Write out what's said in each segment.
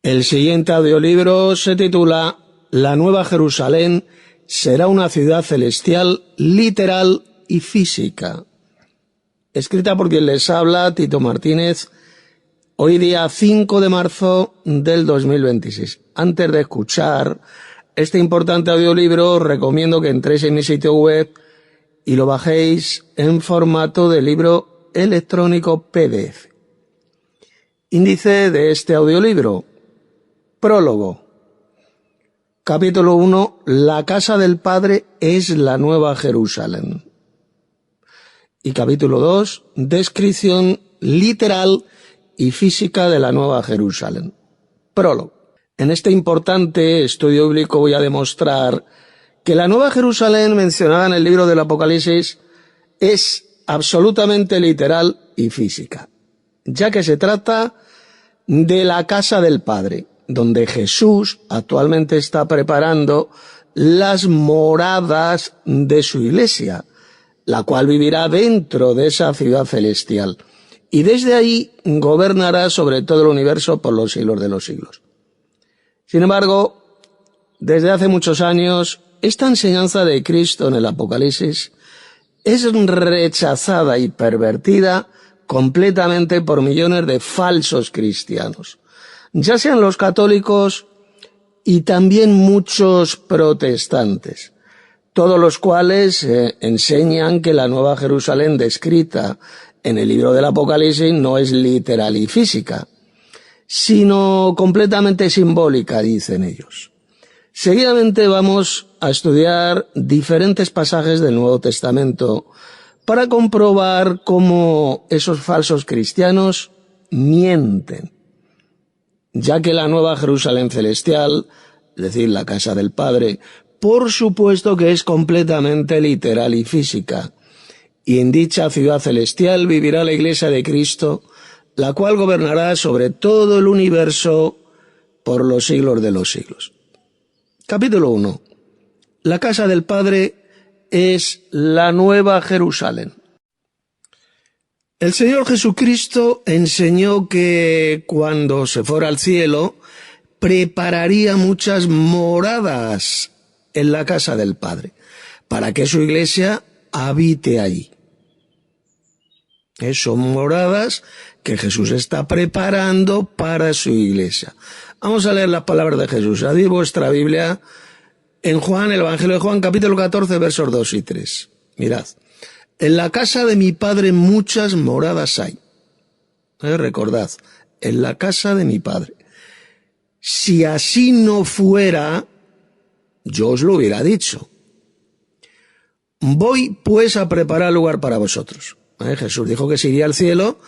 El siguiente audiolibro se titula La Nueva Jerusalén será una ciudad celestial, literal y física. Escrita por quien les habla, Tito Martínez, hoy día 5 de marzo del 2026. Antes de escuchar este importante audiolibro, os recomiendo que entréis en mi sitio web y lo bajéis en formato de libro electrónico PDF. Índice de este audiolibro. Prólogo. Capítulo 1. La casa del Padre es la Nueva Jerusalén. Y capítulo 2. Descripción literal y física de la Nueva Jerusalén. Prólogo. En este importante estudio bíblico voy a demostrar que la Nueva Jerusalén mencionada en el libro del Apocalipsis es absolutamente literal y física, ya que se trata de la casa del Padre, donde Jesús actualmente está preparando las moradas de su iglesia, la cual vivirá dentro de esa ciudad celestial, y desde ahí gobernará sobre todo el universo por los siglos de los siglos. Sin embargo, desde hace muchos años, esta enseñanza de Cristo en el Apocalipsis es rechazada y pervertida completamente por millones de falsos cristianos, ya sean los católicos y también muchos protestantes, todos los cuales enseñan que la Nueva Jerusalén descrita en el libro del Apocalipsis no es literal y física, sino completamente simbólica, dicen ellos. Seguidamente vamos a estudiar diferentes pasajes del Nuevo Testamento para comprobar cómo esos falsos cristianos mienten, ya que la Nueva Jerusalén celestial, es decir, la casa del Padre, por supuesto que es completamente literal y física, y en dicha ciudad celestial vivirá la Iglesia de Cristo, la cual gobernará sobre todo el universo por los siglos de los siglos. Capítulo 1. La casa del Padre es la Nueva Jerusalén. El Señor Jesucristo enseñó que cuando se fuera al cielo, prepararía muchas moradas en la casa del Padre, para que su iglesia habite allí. Son moradas que Jesús está preparando para su iglesia. Vamos a leer las palabras de Jesús. Abrid vuestra Biblia en Juan, el Evangelio de Juan, capítulo 14, versos 2 y 3. Mirad. En la casa de mi Padre muchas moradas hay. Recordad, en la casa de mi Padre. Si así no fuera, yo os lo hubiera dicho. Voy pues a preparar lugar para vosotros. Jesús dijo que se iría al cielo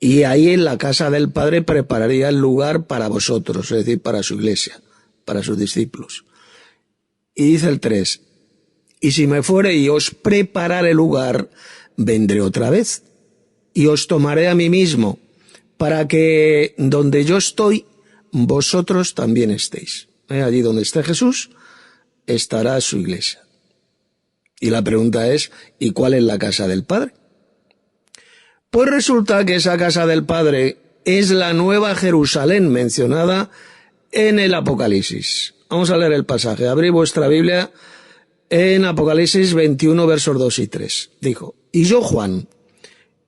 y ahí en la casa del Padre prepararía el lugar para vosotros, es decir, para su iglesia, para sus discípulos. Y dice el 3, y si me fuere y os preparare lugar, vendré otra vez y os tomaré a mí mismo, para que donde yo estoy, vosotros también estéis. Allí donde esté Jesús, estará su iglesia. Y la pregunta es, ¿y cuál es la casa del Padre? Pues resulta que esa casa del Padre es la Nueva Jerusalén mencionada en el Apocalipsis. Vamos a leer el pasaje. Abrid vuestra Biblia en Apocalipsis 21, versos 2 y 3. Dijo, y yo, Juan,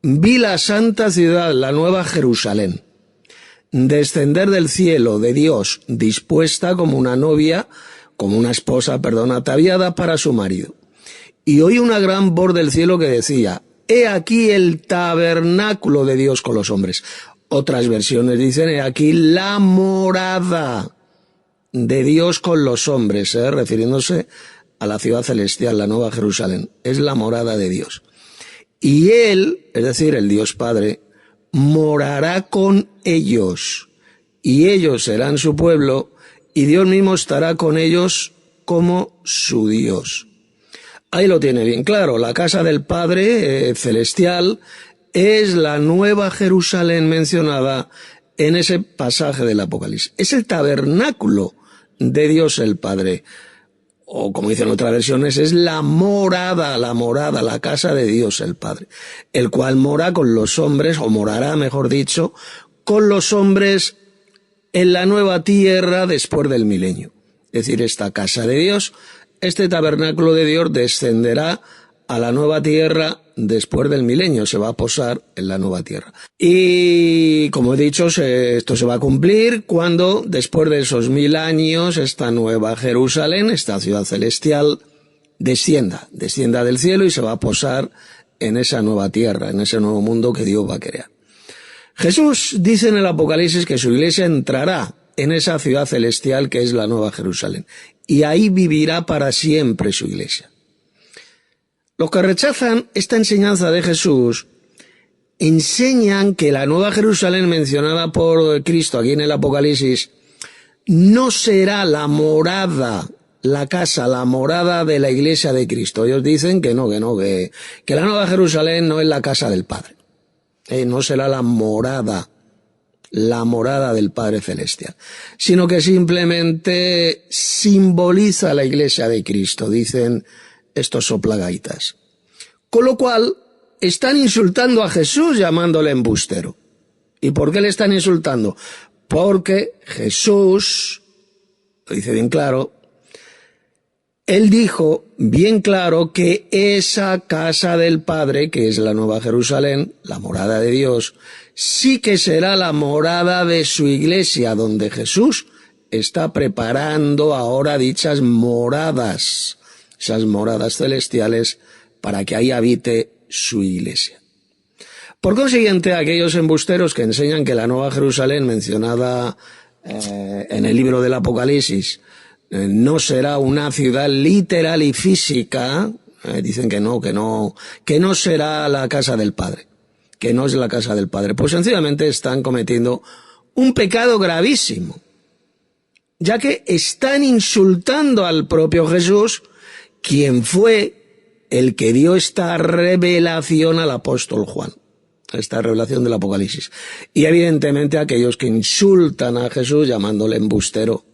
vi la santa ciudad, la Nueva Jerusalén, descender del cielo de Dios, dispuesta como una novia, como una esposa, ataviada para su marido. Y oí una gran voz del cielo que decía, he aquí el tabernáculo de Dios con los hombres. Otras versiones dicen, he aquí la morada de Dios con los hombres, refiriéndose a la ciudad celestial, la Nueva Jerusalén. Es la morada de Dios. Y Él, es decir, el Dios Padre, morará con ellos, y ellos serán su pueblo, y Dios mismo estará con ellos como su Dios. Ahí lo tiene bien claro. La casa del Padre celestial es la nueva Jerusalén mencionada en ese pasaje del Apocalipsis. Es el tabernáculo de Dios el Padre. O como dicen otras versiones, es la morada, la casa de Dios el Padre, el cual mora con los hombres, o morará, mejor dicho, con los hombres en la nueva tierra después del milenio. Es decir, esta casa de Dios, este tabernáculo de Dios descenderá a la nueva tierra después del milenio, se va a posar en la nueva tierra. Y como he dicho, esto se va a cumplir cuando, después de esos 1000 años, esta nueva Jerusalén, esta ciudad celestial, descienda del cielo y se va a posar en esa nueva tierra, en ese nuevo mundo que Dios va a crear. Jesús dice en el Apocalipsis que su iglesia entrará en esa ciudad celestial que es la nueva Jerusalén, y ahí vivirá para siempre su iglesia. Los que rechazan esta enseñanza de Jesús enseñan que la nueva Jerusalén mencionada por Cristo aquí en el Apocalipsis no será la morada, la casa, la morada de la iglesia de Cristo. Ellos dicen que la nueva Jerusalén no es la casa del Padre. No será la morada del Padre Celestial, sino que simplemente simboliza la iglesia de Cristo, dicen estos soplagaitas. Con lo cual, están insultando a Jesús llamándole embustero. ¿Y por qué le están insultando? Porque Jesús, lo dice bien claro, él dijo bien claro que esa casa del Padre, que es la Nueva Jerusalén, la morada de Dios, sí que será la morada de su iglesia, donde Jesús está preparando ahora dichas moradas, esas moradas celestiales, para que ahí habite su iglesia. Por consiguiente, aquellos embusteros que enseñan que la Nueva Jerusalén mencionada en el libro del Apocalipsis no será una ciudad literal y física, dicen que no será la casa del Padre, que no es la casa del Padre, pues sencillamente están cometiendo un pecado gravísimo, ya que están insultando al propio Jesús, quien fue el que dio esta revelación al apóstol Juan, esta revelación del Apocalipsis. Y evidentemente aquellos que insultan a Jesús llamándole embustero,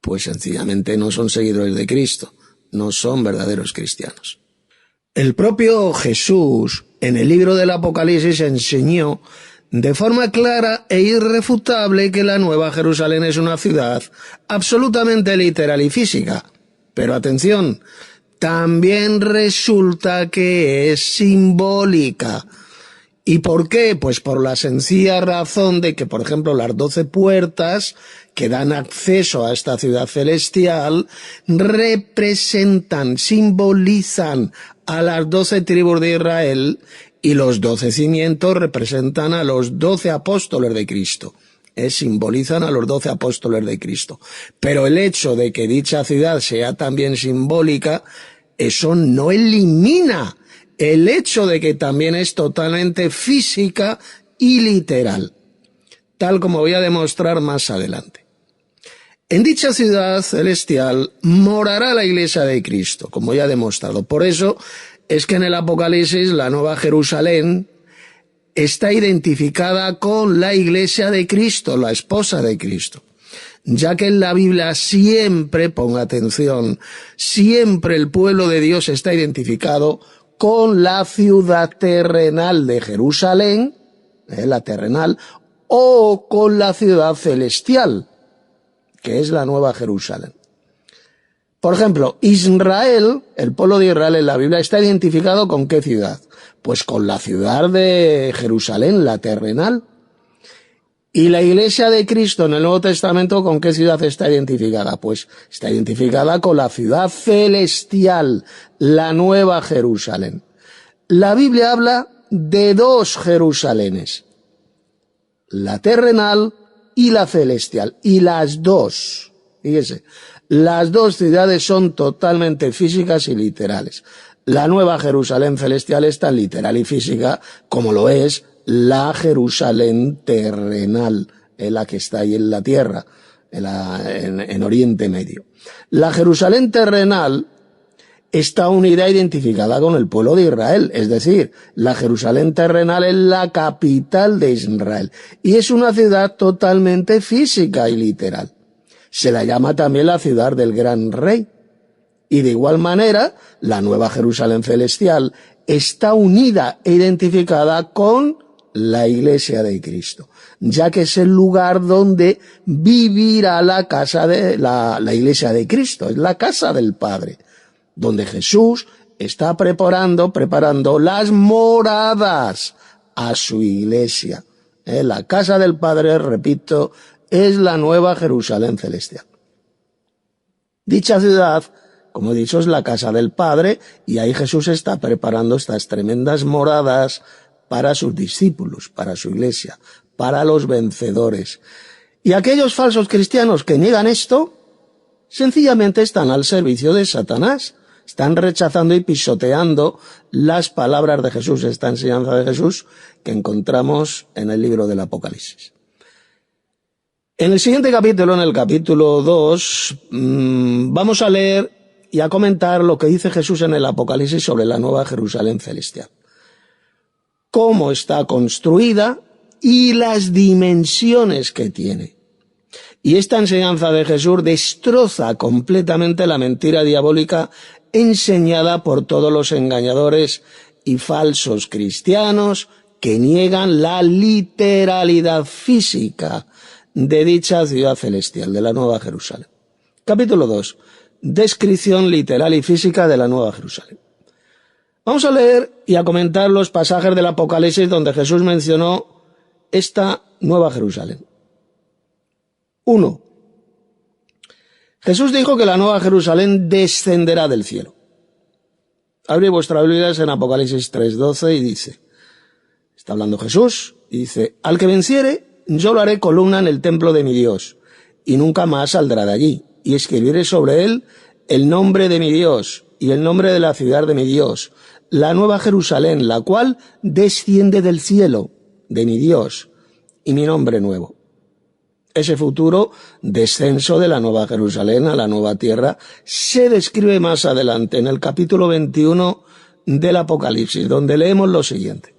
pues sencillamente no son seguidores de Cristo, no son verdaderos cristianos. El propio Jesús, en el libro del Apocalipsis, enseñó de forma clara e irrefutable que la Nueva Jerusalén es una ciudad absolutamente literal y física. Pero atención, también resulta que es simbólica. ¿Y por qué? Pues por la sencilla razón de que, por ejemplo, las 12 puertas que dan acceso a esta ciudad celestial representan, simbolizan a las 12 tribus de Israel, y los 12 cimientos representan a los 12 apóstoles de Cristo. Simbolizan a los 12 apóstoles de Cristo. Pero el hecho de que dicha ciudad sea también simbólica, eso no elimina el hecho de que también es totalmente física y literal, tal como voy a demostrar más adelante. En dicha ciudad celestial morará la iglesia de Cristo, como ya he demostrado. Por eso es que en el Apocalipsis la Nueva Jerusalén está identificada con la iglesia de Cristo, la esposa de Cristo, ya que en la Biblia siempre, ponga atención, siempre el pueblo de Dios está identificado con la ciudad terrenal de Jerusalén, la terrenal, o con la ciudad celestial, que es la Nueva Jerusalén. Por ejemplo, Israel, el pueblo de Israel en la Biblia, está identificado ¿con qué ciudad? Pues con la ciudad de Jerusalén, la terrenal. ¿Y la iglesia de Cristo en el Nuevo Testamento con qué ciudad está identificada? Pues está identificada con la ciudad celestial, la Nueva Jerusalén. La Biblia habla de 2 Jerusalenes, la terrenal y la celestial. Y las dos, fíjese, las 2 ciudades son totalmente físicas y literales. La Nueva Jerusalén celestial es tan literal y física como lo es la Jerusalén terrenal, la que está ahí en la tierra, en Oriente Medio. La Jerusalén terrenal está unida e identificada con el pueblo de Israel, es decir, la Jerusalén terrenal es la capital de Israel y es una ciudad totalmente física y literal. Se la llama también la ciudad del gran rey. Y de igual manera, la nueva Jerusalén celestial está unida e identificada con la Iglesia de Cristo, ya que es el lugar donde vivirá la casa de la Iglesia de Cristo, es la casa del Padre, donde Jesús está preparando las moradas a su Iglesia. La casa del Padre, repito, es la nueva Jerusalén celestial. Dicha ciudad, como he dicho, es la casa del Padre y ahí Jesús está preparando estas tremendas moradas para sus discípulos, para su Iglesia, para los vencedores. Y aquellos falsos cristianos que niegan esto, sencillamente están al servicio de Satanás. Están rechazando y pisoteando las palabras de Jesús, esta enseñanza de Jesús que encontramos en el libro del Apocalipsis. En el siguiente capítulo, en el capítulo 2, vamos a leer y a comentar lo que dice Jesús en el Apocalipsis sobre la nueva Jerusalén celestial. Cómo está construida y las dimensiones que tiene. Y esta enseñanza de Jesús destroza completamente la mentira diabólica enseñada por todos los engañadores y falsos cristianos que niegan la literalidad física de dicha ciudad celestial, de la Nueva Jerusalén. Capítulo 2. Descripción literal y física de la Nueva Jerusalén. Vamos a leer y a comentar los pasajes del Apocalipsis donde Jesús mencionó esta Nueva Jerusalén. 1. Jesús dijo que la Nueva Jerusalén descenderá del cielo. Abrid vuestras Biblias en Apocalipsis 3:12 y dice, está hablando Jesús, y dice, al que venciere, yo lo haré columna en el templo de mi Dios, y nunca más saldrá de allí, y escribiré sobre él el nombre de mi Dios, y el nombre de la ciudad de mi Dios, la Nueva Jerusalén, la cual desciende del cielo de mi Dios, y mi nombre nuevo. Ese futuro descenso de la Nueva Jerusalén a la nueva tierra se describe más adelante en el capítulo 21 del Apocalipsis, donde leemos lo siguiente.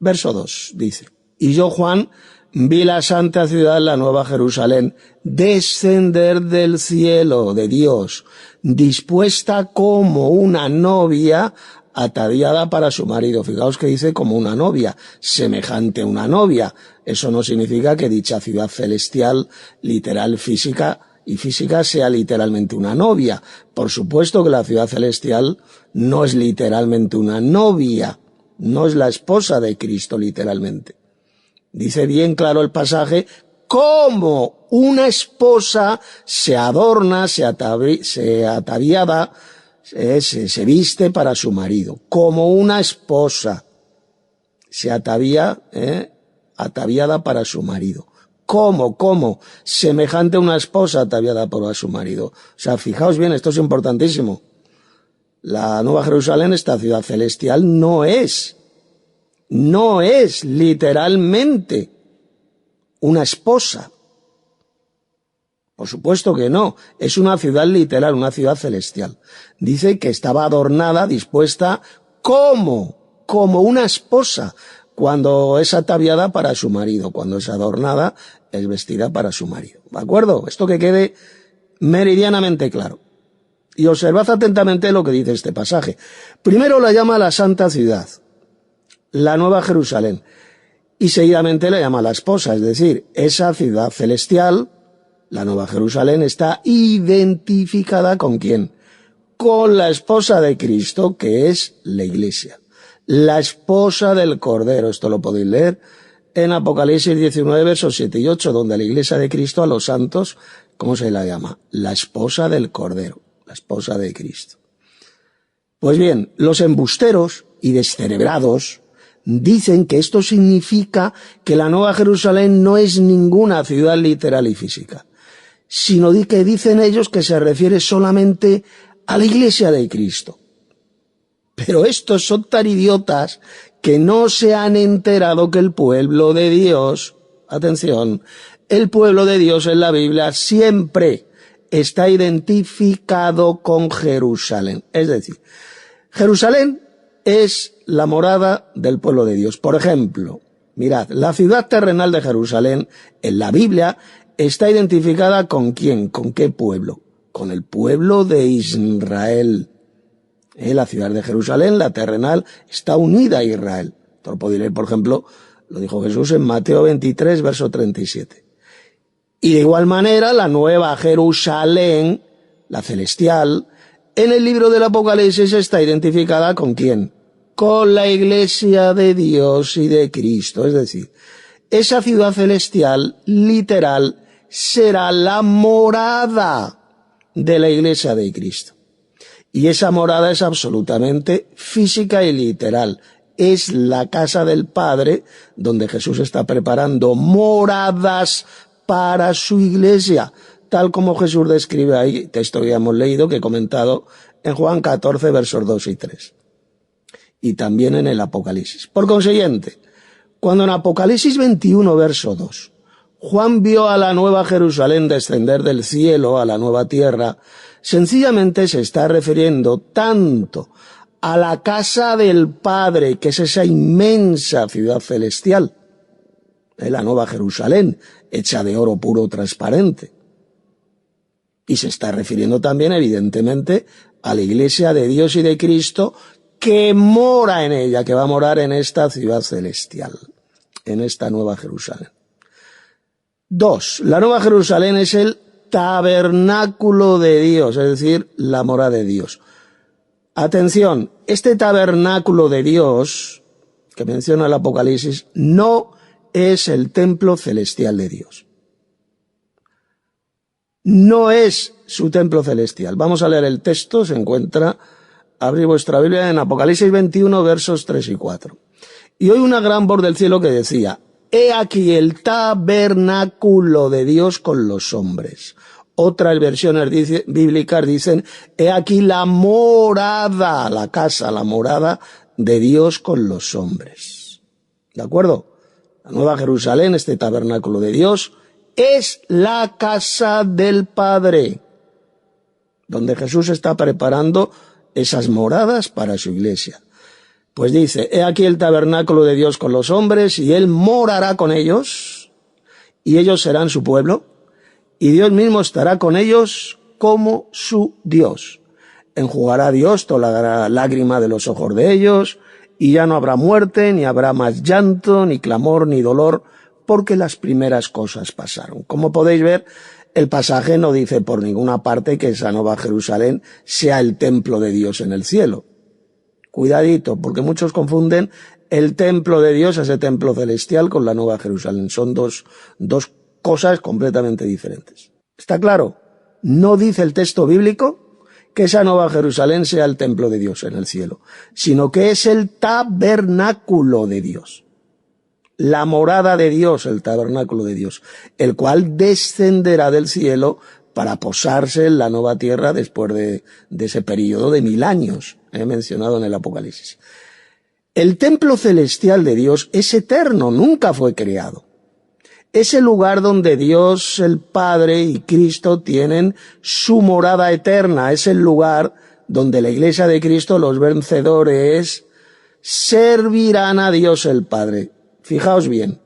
Verso 2 dice, y yo, Juan, vi la santa ciudad, la Nueva Jerusalén, descender del cielo de Dios, dispuesta como una novia ataviada para su marido. Fijaos que dice como una novia, semejante a una novia. Eso no significa que dicha ciudad celestial, literal, física sea literalmente una novia. Por supuesto que la ciudad celestial no es literalmente una novia, no es la esposa de Cristo literalmente. Dice bien claro el pasaje, cómo una esposa se adorna, se ataviada, se viste para su marido, como una esposa se ataviada para su marido. ¿Cómo? Semejante a una esposa ataviada para su marido. O sea, fijaos bien, esto es importantísimo. La Nueva Jerusalén, esta ciudad celestial, no es literalmente una esposa. Por supuesto que no, es una ciudad literal, una ciudad celestial. Dice que estaba adornada, dispuesta como una esposa, cuando es ataviada para su marido, cuando es adornada, es vestida para su marido. ¿De acuerdo? Esto que quede meridianamente claro. Y observad atentamente lo que dice este pasaje. Primero la llama la santa ciudad, la Nueva Jerusalén, y seguidamente la llama la esposa, es decir, esa ciudad celestial, la Nueva Jerusalén, está identificada ¿con quién? Con la esposa de Cristo, que es la Iglesia. La esposa del Cordero. Esto lo podéis leer en Apocalipsis 19, versos 7 y 8, donde la Iglesia de Cristo, a los santos, ¿cómo se la llama? La esposa del Cordero, la esposa de Cristo. Pues bien, los embusteros y descerebrados dicen que esto significa que la Nueva Jerusalén no es ninguna ciudad literal y física, sino que dicen ellos que se refiere solamente a la Iglesia de Cristo. Pero estos son tan idiotas que no se han enterado que el pueblo de Dios, atención, el pueblo de Dios en la Biblia siempre está identificado con Jerusalén. Es decir, Jerusalén es la morada del pueblo de Dios. Por ejemplo, mirad, la ciudad terrenal de Jerusalén en la Biblia está identificada ¿con quién? ¿Con qué pueblo? Con el pueblo de Israel. La ciudad de Jerusalén, la terrenal, está unida a Israel. Esto lo podéis leer, por ejemplo, lo dijo Jesús en Mateo 23, verso 37. Y de igual manera, la nueva Jerusalén, la celestial, en el libro del Apocalipsis está identificada ¿con quién? Con la iglesia de Dios y de Cristo. Es decir, esa ciudad celestial, literal, será la morada de la iglesia de Cristo. Y esa morada es absolutamente física y literal. Es la casa del Padre donde Jesús está preparando moradas para su iglesia, tal como Jesús describe ahí, texto que ya hemos leído, que he comentado en Juan 14, versos 2 y 3. Y también en el Apocalipsis. Por consiguiente, cuando en Apocalipsis 21, verso 2, Juan vio a la nueva Jerusalén descender del cielo a la nueva tierra, sencillamente se está refiriendo tanto a la casa del Padre, que es esa inmensa ciudad celestial, la nueva Jerusalén, hecha de oro puro transparente. Y se está refiriendo también, evidentemente, a la iglesia de Dios y de Cristo, que mora en ella, que va a morar en esta ciudad celestial, en esta nueva Jerusalén. 2. La nueva Jerusalén es el tabernáculo de Dios, es decir, la morada de Dios. Atención, este tabernáculo de Dios, que menciona el Apocalipsis, no es el templo celestial de Dios. No es su templo celestial. Vamos a leer el texto, se encuentra, abrid vuestra Biblia en Apocalipsis 21, versos 3 y 4. Y oí una gran voz del cielo que decía: he aquí el tabernáculo de Dios con los hombres. Otras versiones bíblicas dicen: he aquí la morada, la casa, la morada de Dios con los hombres. ¿De acuerdo? La nueva Jerusalén, este tabernáculo de Dios, es la casa del Padre, donde Jesús está preparando esas moradas para su iglesia. Pues dice: he aquí el tabernáculo de Dios con los hombres, y Él morará con ellos, y ellos serán su pueblo, y Dios mismo estará con ellos como su Dios. Enjugará Dios toda la lágrima de los ojos de ellos, y ya no habrá muerte, ni habrá más llanto, ni clamor, ni dolor, porque las primeras cosas pasaron. Como podéis ver, el pasaje no dice por ninguna parte que esa nueva Jerusalén sea el templo de Dios en el cielo. Cuidadito, porque muchos confunden el templo de Dios, ese templo celestial, con la nueva Jerusalén. Son dos cosas completamente diferentes. ¿Está claro? No dice el texto bíblico que esa nueva Jerusalén sea el templo de Dios en el cielo, sino que es el tabernáculo de Dios. La morada de Dios, el tabernáculo de Dios, el cual descenderá del cielo para posarse en la nueva tierra después de ese periodo de 1000 años, mencionado en el Apocalipsis. El templo celestial de Dios es eterno, nunca fue creado. Es el lugar donde Dios, el Padre y Cristo tienen su morada eterna. Es el lugar donde la iglesia de Cristo, los vencedores, servirán a Dios el Padre. Fijaos bien.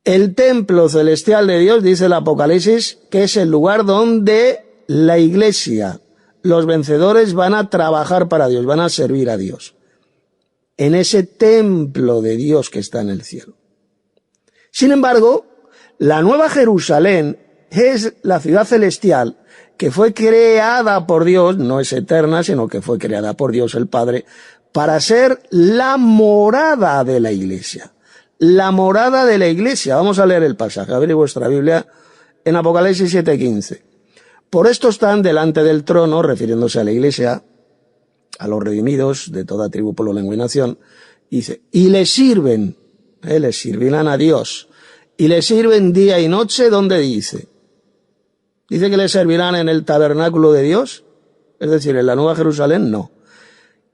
El templo celestial de Dios, dice el Apocalipsis, que es el lugar donde la iglesia, los vencedores, van a trabajar para Dios, van a servir a Dios. En ese templo de Dios que está en el cielo. Sin embargo, la nueva Jerusalén es la ciudad celestial que fue creada por Dios, no es eterna, sino que fue creada por Dios el Padre, para ser la morada de la iglesia. La morada de la iglesia. Vamos a leer el pasaje. Abrid vuestra Biblia en Apocalipsis 7:15. Por esto están delante del trono, refiriéndose a la iglesia, a los redimidos de toda tribu, pueblo, lengua y nación, dice, y les sirven, les servirán a Dios, y les sirven día y noche, ¿dónde dice? ¿Dice que les servirán en el tabernáculo de Dios? Es decir, en la nueva Jerusalén, no.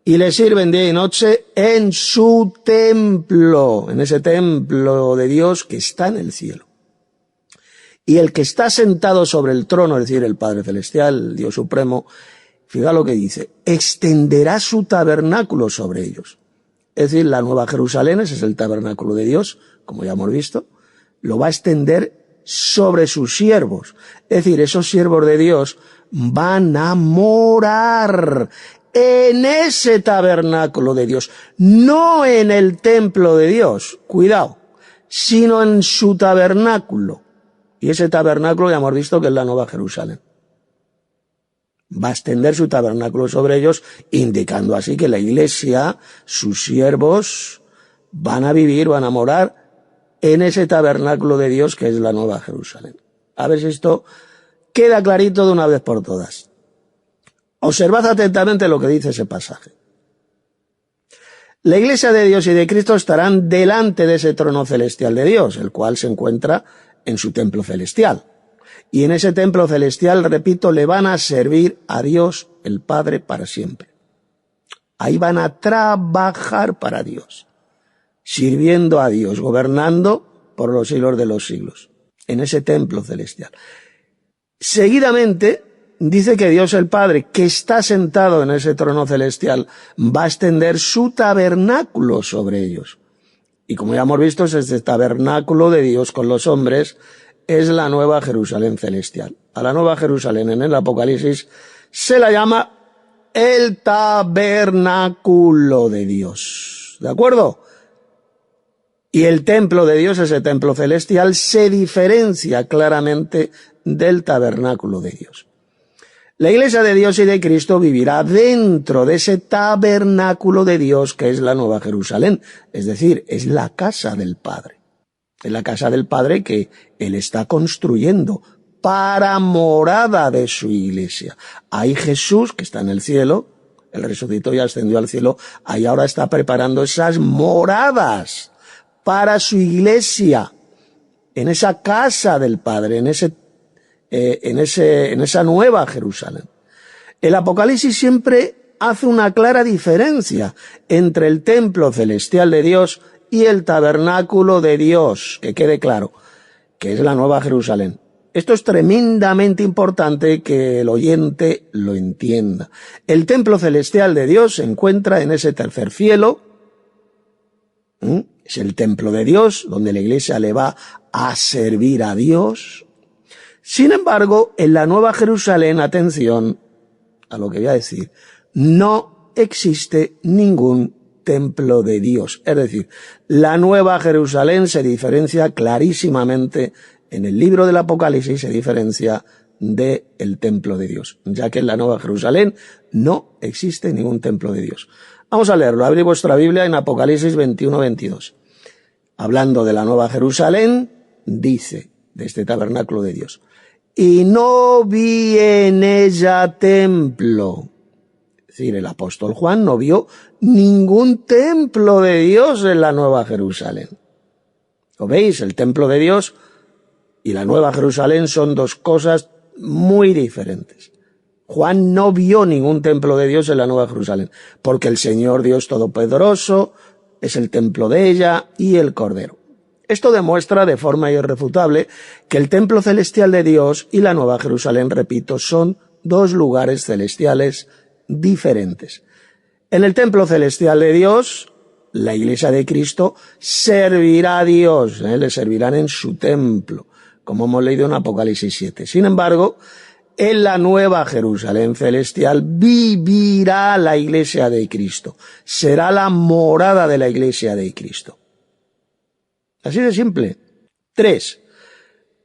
Y les sirven día y noche en su templo, en ese templo de Dios que está en el cielo. Y el que está sentado sobre el trono, es decir, el Padre Celestial, el Dios Supremo, fíjate lo que dice, extenderá su tabernáculo sobre ellos. Es decir, la Nueva Jerusalén, ese es el tabernáculo de Dios, como ya hemos visto, lo va a extender sobre sus siervos. Es decir, esos siervos de Dios van a morar en ese tabernáculo de Dios, no en el templo de Dios, cuidado, sino en su tabernáculo. Y ese tabernáculo ya hemos visto que es la Nueva Jerusalén. Va a extender su tabernáculo sobre ellos, indicando así que la iglesia, sus siervos, van a vivir, van a morar en ese tabernáculo de Dios que es la Nueva Jerusalén. A ver si esto queda clarito de una vez por todas. Observad atentamente lo que dice ese pasaje. La iglesia de Dios y de Cristo estarán delante de ese trono celestial de Dios, el cual se encuentra en su templo celestial. Y en ese templo celestial, repito, le van a servir a Dios el Padre para siempre. Ahí van a trabajar para Dios, sirviendo a Dios, gobernando por los siglos de los siglos, en ese templo celestial. Seguidamente, dice que Dios el Padre, que está sentado en ese trono celestial, va a extender su tabernáculo sobre ellos. Y como ya hemos visto, es este tabernáculo de Dios con los hombres, es la Nueva Jerusalén celestial. A la Nueva Jerusalén en el Apocalipsis se la llama el tabernáculo de Dios. ¿De acuerdo? Y el templo de Dios, ese templo celestial, se diferencia claramente del tabernáculo de Dios. La iglesia de Dios y de Cristo vivirá dentro de ese tabernáculo de Dios que es la Nueva Jerusalén, es decir, es la casa del Padre. Es la casa del Padre que Él está construyendo para morada de su iglesia. Ahí Jesús, que está en el cielo, Él resucitó y ascendió al cielo, ahí ahora está preparando esas moradas para su iglesia, en esa casa del Padre, en esa Nueva Jerusalén. El Apocalipsis siempre hace una clara diferencia entre el templo celestial de Dios y el tabernáculo de Dios, que quede claro, que es la Nueva Jerusalén. Esto es tremendamente importante que el oyente lo entienda. El templo celestial de Dios se encuentra en ese tercer cielo. Es el templo de Dios, donde la iglesia le va a servir a Dios. Sin embargo, en la Nueva Jerusalén, atención a lo que voy a decir, no existe ningún templo de Dios. Es decir, la Nueva Jerusalén se diferencia clarísimamente en el libro del Apocalipsis, se diferencia del templo de Dios, ya que en la Nueva Jerusalén no existe ningún templo de Dios. Vamos a leerlo, abrid vuestra Biblia en Apocalipsis 21-22. Hablando de la Nueva Jerusalén, dice, de este tabernáculo de Dios, y no vi en ella templo. Es decir, el apóstol Juan no vio ningún templo de Dios en la Nueva Jerusalén. ¿Lo veis? El templo de Dios y la Nueva Jerusalén son dos cosas muy diferentes. Juan no vio ningún templo de Dios en la Nueva Jerusalén, porque el Señor Dios Todopoderoso es el templo de ella y el Cordero. Esto demuestra de forma irrefutable que el templo celestial de Dios y la Nueva Jerusalén, repito, son dos lugares celestiales diferentes. En el templo celestial de Dios, la iglesia de Cristo servirá a Dios, le servirán en su templo, como hemos leído en Apocalipsis 7. Sin embargo, en la Nueva Jerusalén celestial vivirá la iglesia de Cristo. Será la morada de la iglesia de Cristo. Así de simple. 3.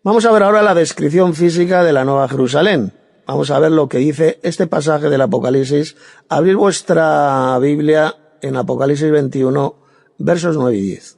Vamos a ver ahora la descripción física de la Nueva Jerusalén. Vamos a ver lo que dice este pasaje del Apocalipsis. Abrid vuestra Biblia en Apocalipsis 21, versos 9 y 10.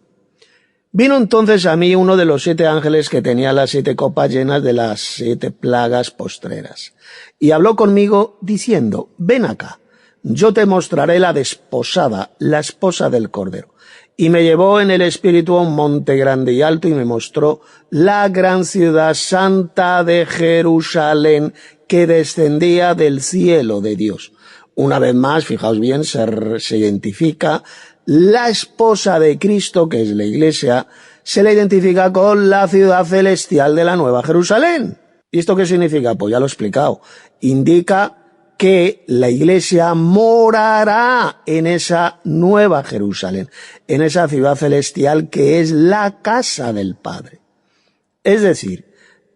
Vino entonces a mí uno de los 7 ángeles que tenía las 7 copas llenas de las 7 plagas postreras. Y habló conmigo diciendo, ven acá, yo te mostraré la desposada, la esposa del Cordero. Y me llevó en el espíritu a un monte grande y alto y me mostró la gran ciudad santa de Jerusalén que descendía del cielo de Dios. Una vez más, fijaos bien, se identifica la esposa de Cristo, que es la iglesia, se le identifica con la ciudad celestial de la Nueva Jerusalén. ¿Y esto qué significa? Pues ya lo he explicado. Indica que la Iglesia morará en esa Nueva Jerusalén, en esa ciudad celestial que es la casa del Padre. Es decir,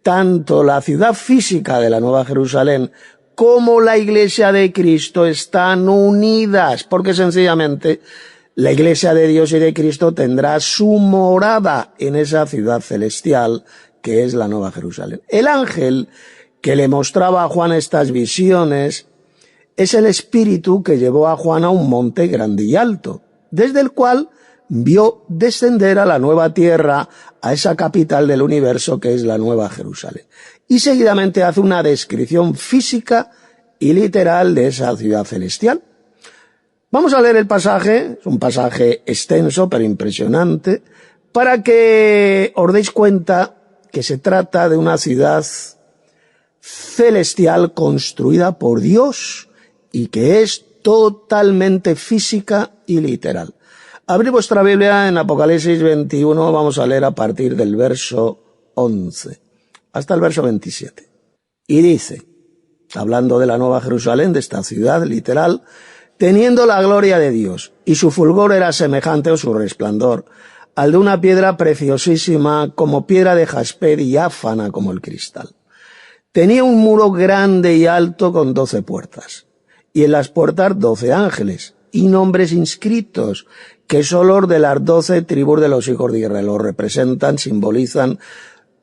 tanto la ciudad física de la Nueva Jerusalén como la Iglesia de Cristo están unidas, porque sencillamente la Iglesia de Dios y de Cristo tendrá su morada en esa ciudad celestial que es la Nueva Jerusalén. El ángel que le mostraba a Juan estas visiones es el espíritu que llevó a Juan a un monte grande y alto, desde el cual vio descender a la nueva tierra, a esa capital del universo que es la Nueva Jerusalén. Y seguidamente hace una descripción física y literal de esa ciudad celestial. Vamos a leer el pasaje, es un pasaje extenso pero impresionante, para que os deis cuenta que se trata de una ciudad celestial construida por Dios y que es totalmente física y literal. Abrid vuestra Biblia en Apocalipsis 21, vamos a leer a partir del verso 11 hasta el verso 27. Y dice, hablando de la Nueva Jerusalén, de esta ciudad literal, teniendo la gloria de Dios, y su fulgor era semejante, o su resplandor, al de una piedra preciosísima, como piedra de jaspe, diáfana como el cristal. Tenía un muro grande y alto con 12 puertas, y en las puertas 12 ángeles, y nombres inscritos, que son los de las 12 tribus de los hijos de Israel. Los representan, simbolizan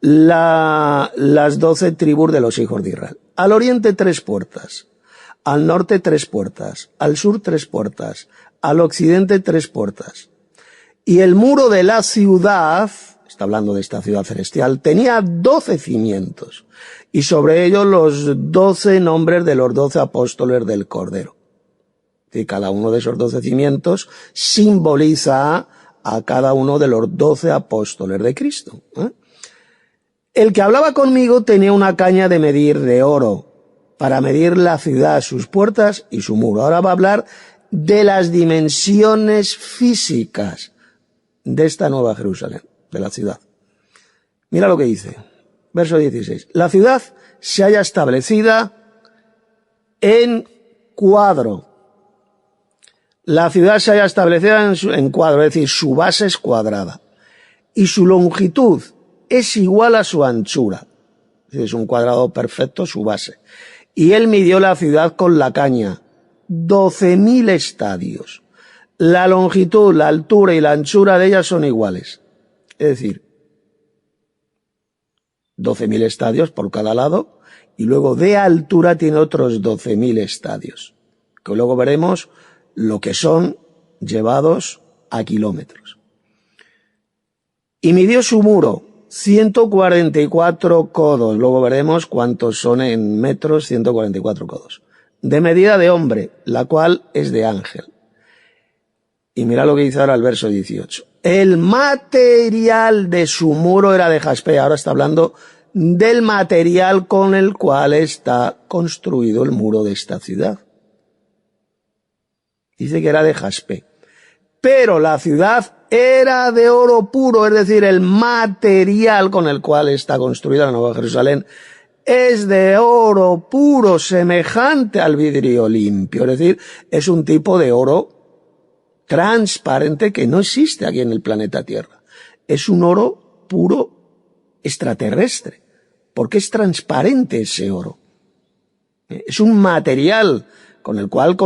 las 12 tribus de los hijos de Israel. Al oriente 3 puertas, al norte 3 puertas, al sur 3 puertas, al occidente 3 puertas. Y el muro de la ciudad, está hablando de esta ciudad celestial, tenía 12 cimientos, y sobre ellos los 12 nombres de los 12 apóstoles del Cordero. Y cada uno de esos 12 cimientos simboliza a cada uno de los 12 apóstoles de Cristo. El que hablaba conmigo tenía una caña de medir de oro para medir la ciudad, sus puertas y su muro. Ahora va a hablar de las dimensiones físicas de esta Nueva Jerusalén, de la ciudad. Mira lo que dice, verso 16. La ciudad se halla establecida en cuadro. La ciudad se halla establecida en cuadro, es decir, su base es cuadrada. Y su longitud es igual a su anchura. Es decir, es un cuadrado perfecto su base. Y él midió la ciudad con la caña, 12.000 estadios. La longitud, la altura y la anchura de ellas son iguales. Es decir, 12.000 estadios por cada lado, y luego de altura tiene otros 12.000 estadios, que luego veremos lo que son llevados a kilómetros. Y midió su muro 144 codos, luego veremos cuántos son en metros 144 codos, de medida de hombre, la cual es de ángel. Y mira lo que dice ahora el verso 18. El material de su muro era de jaspe. Ahora está hablando del material con el cual está construido el muro de esta ciudad. Dice que era de jaspe. Pero la ciudad era de oro puro, es decir, el material con el cual está construida la Nueva Jerusalén es de oro puro, semejante al vidrio limpio. Es decir, es un tipo de oro transparente que no existe aquí en el planeta Tierra. Es un oro puro extraterrestre, porque es transparente ese oro. Es un material con el cual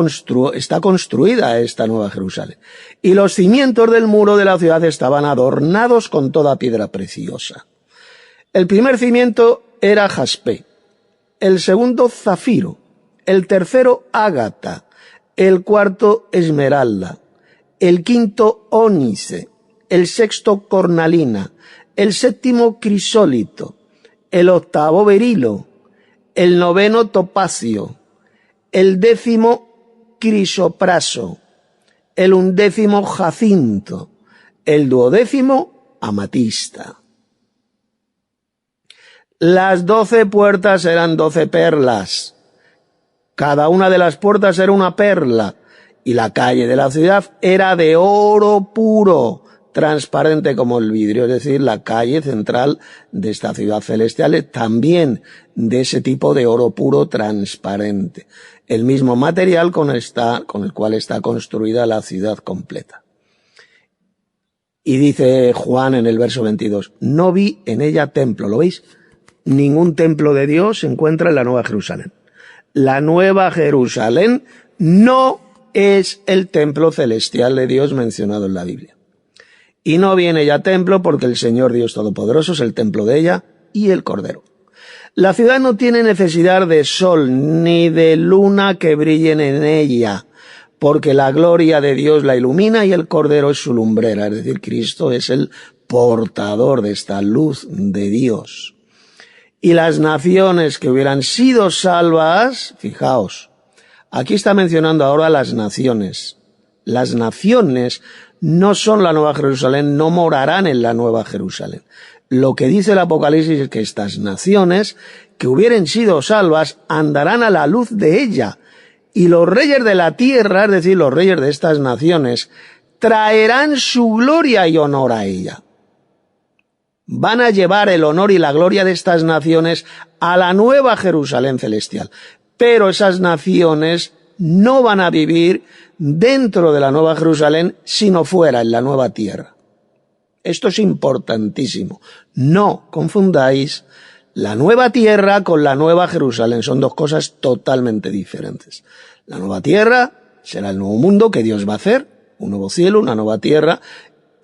está construida esta Nueva Jerusalén. Y los cimientos del muro de la ciudad estaban adornados con toda piedra preciosa. El primer cimiento era jaspe, el segundo zafiro, el tercero ágata, el cuarto esmeralda, el quinto ónice, el sexto cornalina, el séptimo crisólito, el octavo berilo, el noveno topacio, el décimo crisopraso, el undécimo jacinto, el duodécimo amatista. Las 12 puertas eran 12 perlas. Cada una de las puertas era una perla. Y la calle de la ciudad era de oro puro, transparente como el vidrio, es decir, la calle central de esta ciudad celestial es también de ese tipo de oro puro transparente, el mismo material con el cual está construida la ciudad completa. Y dice Juan en el verso 22, no vi en ella templo, ¿lo veis? Ningún templo de Dios se encuentra en la Nueva Jerusalén. La Nueva Jerusalén no es el templo celestial de Dios mencionado en la Biblia. Y no vi en ella templo porque el Señor Dios Todopoderoso es el templo de ella y el Cordero. La ciudad no tiene necesidad de sol ni de luna que brillen en ella, porque la gloria de Dios la ilumina y el Cordero es su lumbrera, es decir, Cristo es el portador de esta luz de Dios. Y las naciones que hubieran sido salvas, fijaos, aquí está mencionando ahora las naciones. Las naciones no son la Nueva Jerusalén, no morarán en la Nueva Jerusalén. Lo que dice el Apocalipsis es que estas naciones que hubieran sido salvas andarán a la luz de ella. Y los reyes de la tierra, es decir, los reyes de estas naciones, traerán su gloria y honor a ella. Van a llevar el honor y la gloria de estas naciones a la Nueva Jerusalén celestial. Pero esas naciones no van a vivir dentro de la Nueva Jerusalén, sino fuera, en la nueva tierra. Esto es importantísimo. No confundáis la nueva tierra con la Nueva Jerusalén. Son dos cosas totalmente diferentes. La nueva tierra será el nuevo mundo que Dios va a hacer, un nuevo cielo, una nueva tierra,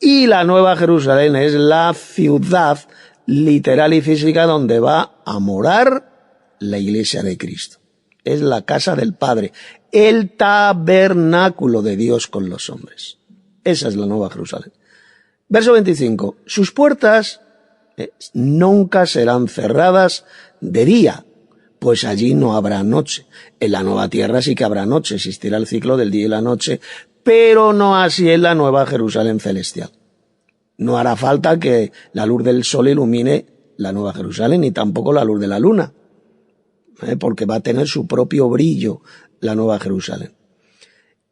y la Nueva Jerusalén es la ciudad literal y física donde va a morar la iglesia de Cristo. Es la casa del Padre, el tabernáculo de Dios con los hombres. Esa es la Nueva Jerusalén. Verso 25. Sus puertas nunca serán cerradas de día, pues allí no habrá noche. En la nueva tierra sí que habrá noche, existirá el ciclo del día y la noche, pero no así en la Nueva Jerusalén celestial. No hará falta que la luz del sol ilumine la Nueva Jerusalén, ni tampoco la luz de la luna, porque va a tener su propio brillo la Nueva Jerusalén.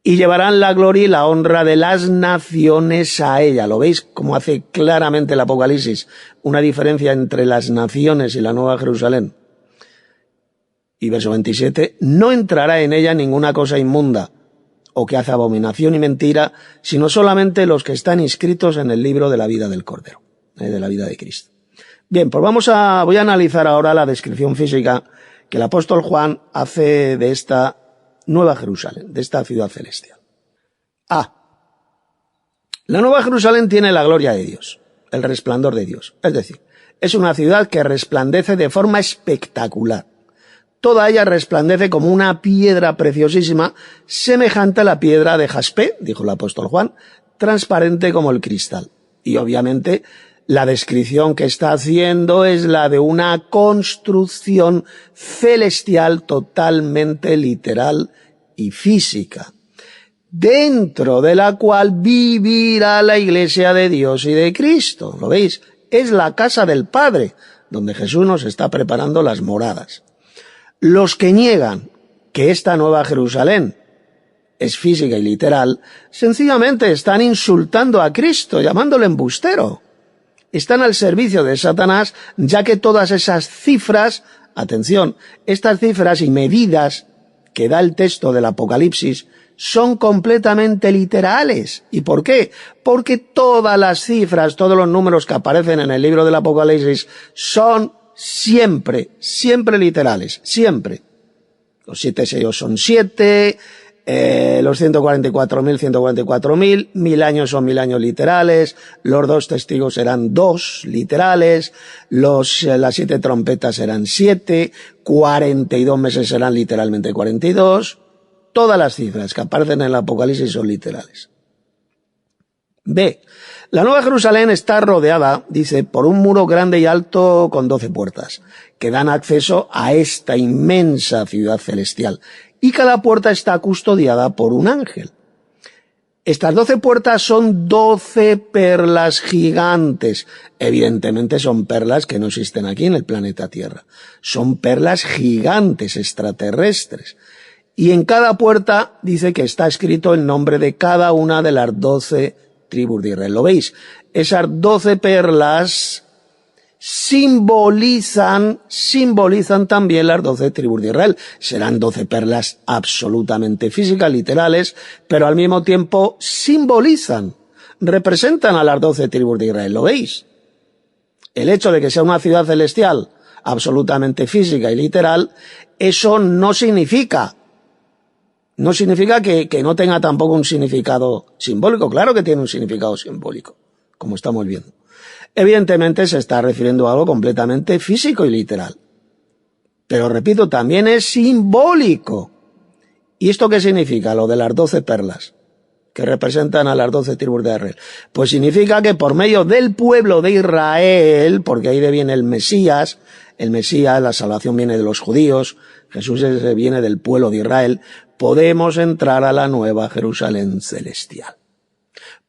Y llevarán la gloria y la honra de las naciones a ella. ¿Lo veis? Como hace claramente el Apocalipsis una diferencia entre las naciones y la Nueva Jerusalén. Y verso 27, no entrará en ella ninguna cosa inmunda o que hace abominación y mentira, sino solamente los que están inscritos en el libro de la vida del Cordero, de la vida de Cristo. Bien, pues voy a analizar ahora la descripción física que el apóstol Juan hace de esta Nueva Jerusalén, de esta ciudad celestial. La Nueva Jerusalén tiene la gloria de Dios, el resplandor de Dios. Es decir, es una ciudad que resplandece de forma espectacular. Toda ella resplandece como una piedra preciosísima, semejante a la piedra de jaspe, dijo el apóstol Juan, transparente como el cristal. Y obviamente la descripción que está haciendo es la de una construcción celestial totalmente literal y física, dentro de la cual vivirá la iglesia de Dios y de Cristo. ¿Lo veis? Es la casa del Padre, donde Jesús nos está preparando las moradas. Los que niegan que esta Nueva Jerusalén es física y literal, sencillamente están insultando a Cristo, llamándole embustero. Están al servicio de Satanás, ya que todas esas cifras, atención, estas cifras y medidas que da el texto del Apocalipsis son completamente literales. ¿Y por qué? Porque todas las cifras, todos los números que aparecen en el libro del Apocalipsis son siempre literales, siempre. Los 7 sellos son 7, los 144.000, 1000 años son 1000 años literales, los 2 testigos serán 2 literales, las 7 trompetas serán 7, 42 meses serán literalmente 42, todas las cifras que aparecen en el Apocalipsis son literales. B. La Nueva Jerusalén está rodeada, dice, por un muro grande y alto con 12 puertas, que dan acceso a esta inmensa ciudad celestial, y cada puerta está custodiada por un ángel. Estas 12 puertas son 12 perlas gigantes. Evidentemente son perlas que no existen aquí en el planeta Tierra. Son perlas gigantes, extraterrestres. Y en cada puerta dice que está escrito el nombre de cada una de las 12 tribus de Israel. ¿Lo veis? Esas 12 perlas simbolizan también las 12 tribus de Israel. Serán 12 perlas absolutamente físicas, literales, pero al mismo tiempo representan a las 12 tribus de Israel. ¿Lo veis? El hecho de que sea una ciudad celestial absolutamente física y literal, eso no significa que no tenga tampoco un significado simbólico. Claro que tiene un significado simbólico, como estamos viendo. Evidentemente se está refiriendo a algo completamente físico y literal. Pero repito, también es simbólico. ¿Y esto qué significa? Lo de las 12 perlas, que representan a las 12 tribus de Israel. Pues significa que por medio del pueblo de Israel, porque ahí viene el Mesías, la salvación viene de los judíos, Jesús viene del pueblo de Israel, podemos entrar a la nueva Jerusalén celestial.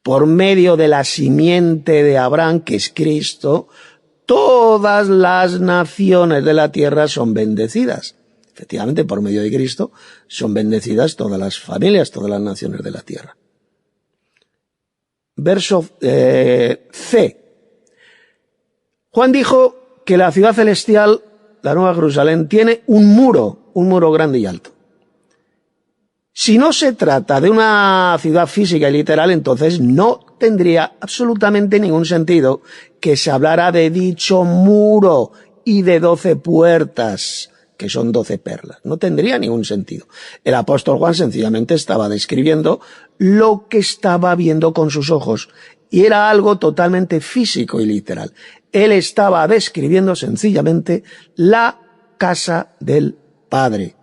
Por medio de la simiente de Abraham, que es Cristo, todas las naciones de la tierra son bendecidas. Efectivamente, por medio de Cristo son bendecidas todas las familias, todas las naciones de la tierra. Verso C. Juan dijo que la ciudad celestial, la Nueva Jerusalén, tiene un muro grande y alto. Si no se trata de una ciudad física y literal, entonces no tendría absolutamente ningún sentido que se hablara de dicho muro y de 12 puertas, que son 12 perlas. No tendría ningún sentido. El apóstol Juan sencillamente estaba describiendo lo que estaba viendo con sus ojos, y era algo totalmente físico y literal. Él estaba describiendo sencillamente la casa del Padre,